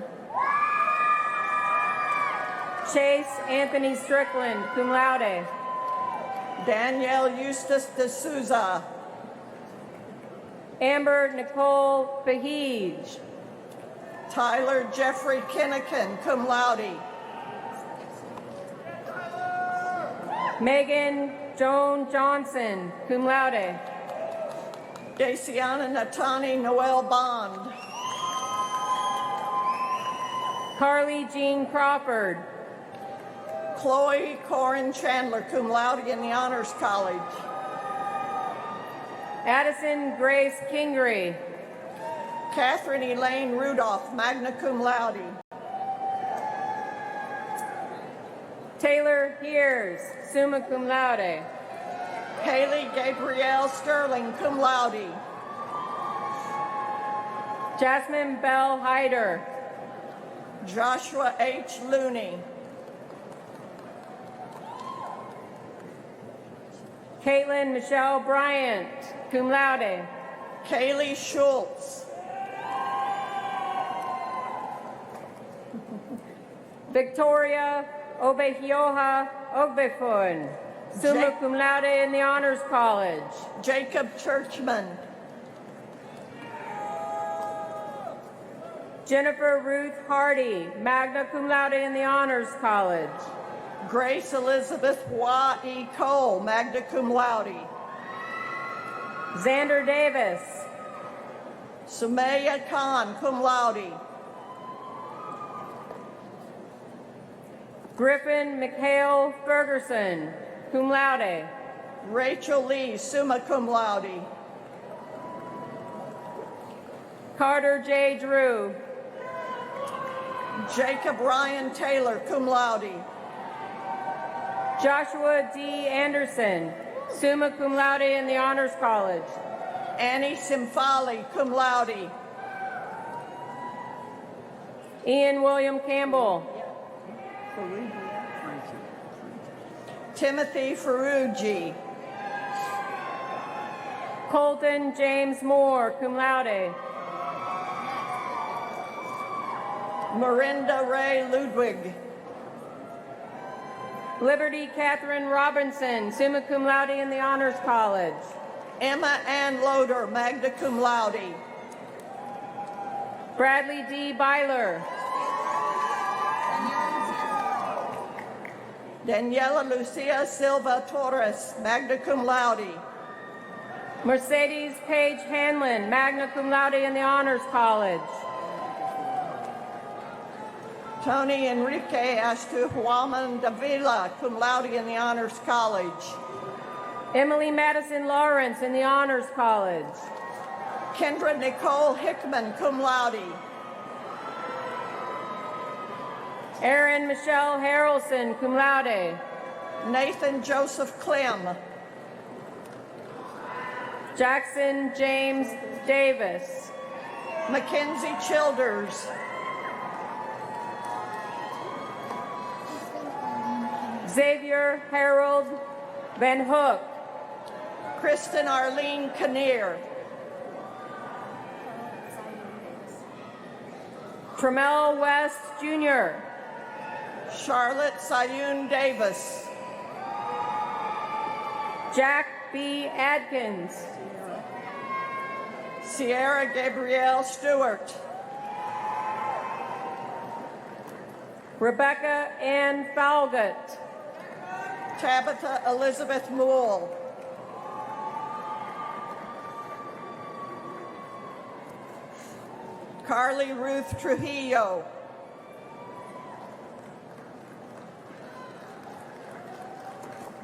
Chase Anthony Strickland, cum laude. Danielle Eustace de Souza. Amber Nicole Bahij. Tyler Jeffrey Kinnikin, cum laude. Megan Joan Johnson, cum laude. Daciana Natani Noel Bond. Carly Jean Crawford. Chloe Corin Chandler, cum laude in the Honors College. Addison Grace Kingery. Catherine Elaine Rudolph, magna cum laude. Taylor Hears, summa cum laude. Haley Gabrielle Sterling, cum laude. Jasmine Bell Hyder. Joshua H. Looney. Caitlin Michelle Bryant, cum laude. Kaylee Schultz. Victoria Obehioha Ogbefun, summa cum laude in the Honors College. Jacob Churchman. Jennifer Ruth Hardy, magna cum laude in the Honors College. Grace Elizabeth Wah E. Cole, magna cum laude. Xander Davis. Sumaya Khan, cum laude. Griffin Mikhail Ferguson, cum laude. Rachel Lee, summa cum laude. Carter J. Drew, Jacob Ryan Taylor, cum laude. Joshua D. Anderson, summa cum laude in the Honors College. Annie Simfali, cum laude. Ian William Campbell, Timothy Ferrugi. Colton James Moore, cum laude. Mirinda Ray Ludwig. Liberty Catherine Robinson, summa cum laude in the Honors College. Emma Ann Loader, magna cum laude. Bradley D. Byler, Daniela Lucia Silva Torres, magna cum laude. Mercedes Page Hanlon, magna cum laude in the Honors College. Tony Enrique Astuhuaman Davila, cum laude in the Honors College. Emily Madison Lawrence in the Honors College. Kendra Nicole Hickman, cum laude. Erin Michelle Harrelson, cum laude. Nathan Joseph Clem. Jackson James Davis. Mackenzie Childers. Xavier Harold Van Hook. Kristen Arlene Kinnear. Tremel West Jr. Charlotte Sayun Davis. Jack B. Adkins. Sierra Gabrielle Stewart. Rebecca Ann Falgut. Tabitha Elizabeth Moole. Carly Ruth Trujillo.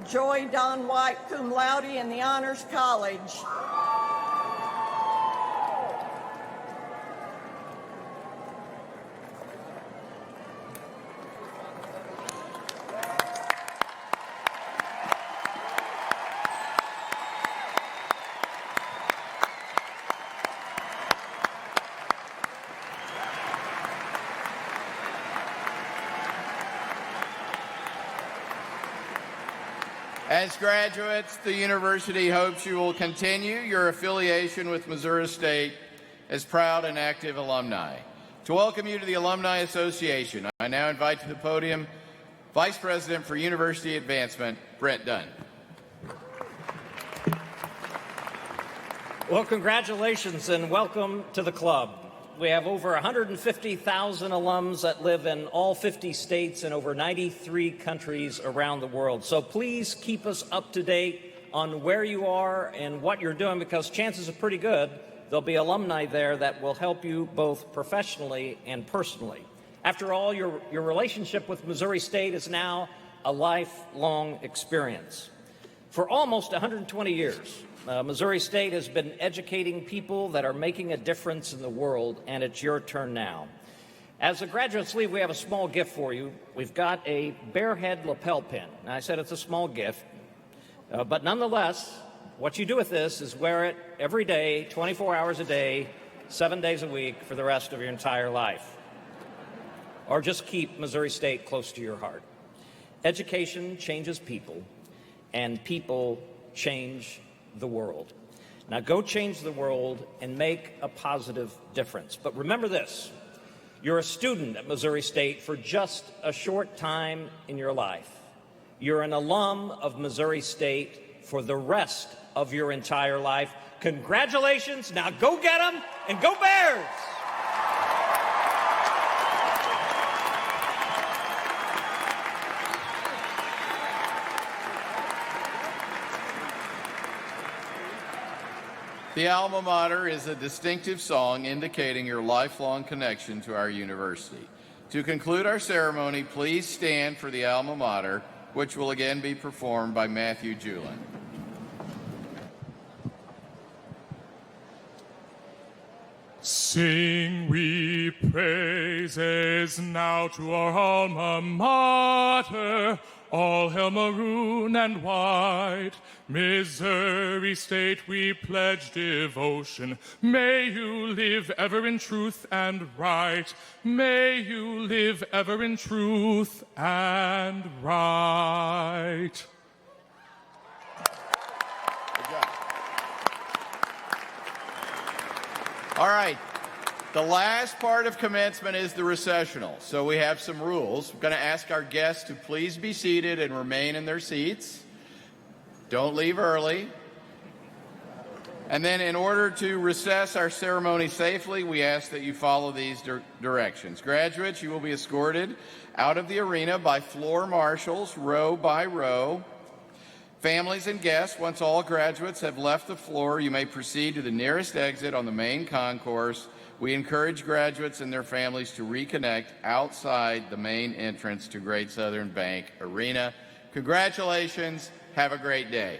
Joy Don White, cum laude in the Honors College. As graduates, the university hopes you will continue your affiliation with Missouri State as proud and active alumni. To welcome you to the Alumni Association, I now invite to the podium Vice President for University Advancement, Brent Dunn. Well, congratulations and welcome to the club. We have over 150,000 alums that live in all 50 states and over 93 countries around the world. So please keep us up to date on where you are and what you're doing, because chances are pretty good there'll be alumni there that will help you both professionally and personally. After all, your relationship with Missouri State is now a lifelong experience. For almost 120 years, Missouri State has been educating people that are making a difference in the world, and it's your turn now. As a graduate's leave, we have a small gift for you. We've got a Bearhead lapel pin. Now, I said it's a small gift, but nonetheless, what you do with this is wear it every day, 24 hours a day, 7 days a week for the rest of your entire life. Or just keep Missouri State close to your heart. Education changes people, and people change the world. Now go change the world and make a positive difference. But remember this, you're a student at Missouri State for just a short time in your life. You're an alum of Missouri State for the rest of your entire life. Congratulations, now go get them and go Bears! The alma mater is a distinctive song indicating your lifelong connection to our university. To conclude our ceremony, please stand for the alma mater, which will again be performed by Matthew Julin. Sing we praises now to our alma mater. All hail maroon and white. Missouri State, we pledge devotion. May you live ever in truth and right. May you live ever in truth and right. All right. The last part of commencement is the recessional. So we have some rules. We're going to ask our guests to please be seated and remain in their seats. Don't leave early. And then in order to recess our ceremony safely, we ask that you follow these directions. Graduates, you will be escorted out of the arena by floor marshals, row by row. Families and guests, once all graduates have left the floor, you may proceed to the nearest exit on the main concourse. We encourage graduates and their families to reconnect outside the main entrance to Great Southern Bank Arena. Congratulations. Have a great day.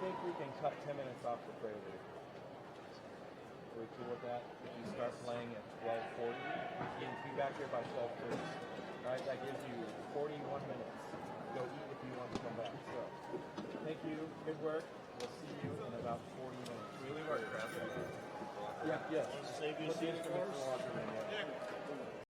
think we can cut 10 minutes off the prelude. Are we cool with that? If you start playing at 12:40, you can be back here by 12:30. All right, that gives you 41 minutes. Go eat if you want to come back. So, thank you. Good work. We'll see you in about 40 minutes. We leave our crap. Yeah, yes. Save you a seat for the locker room.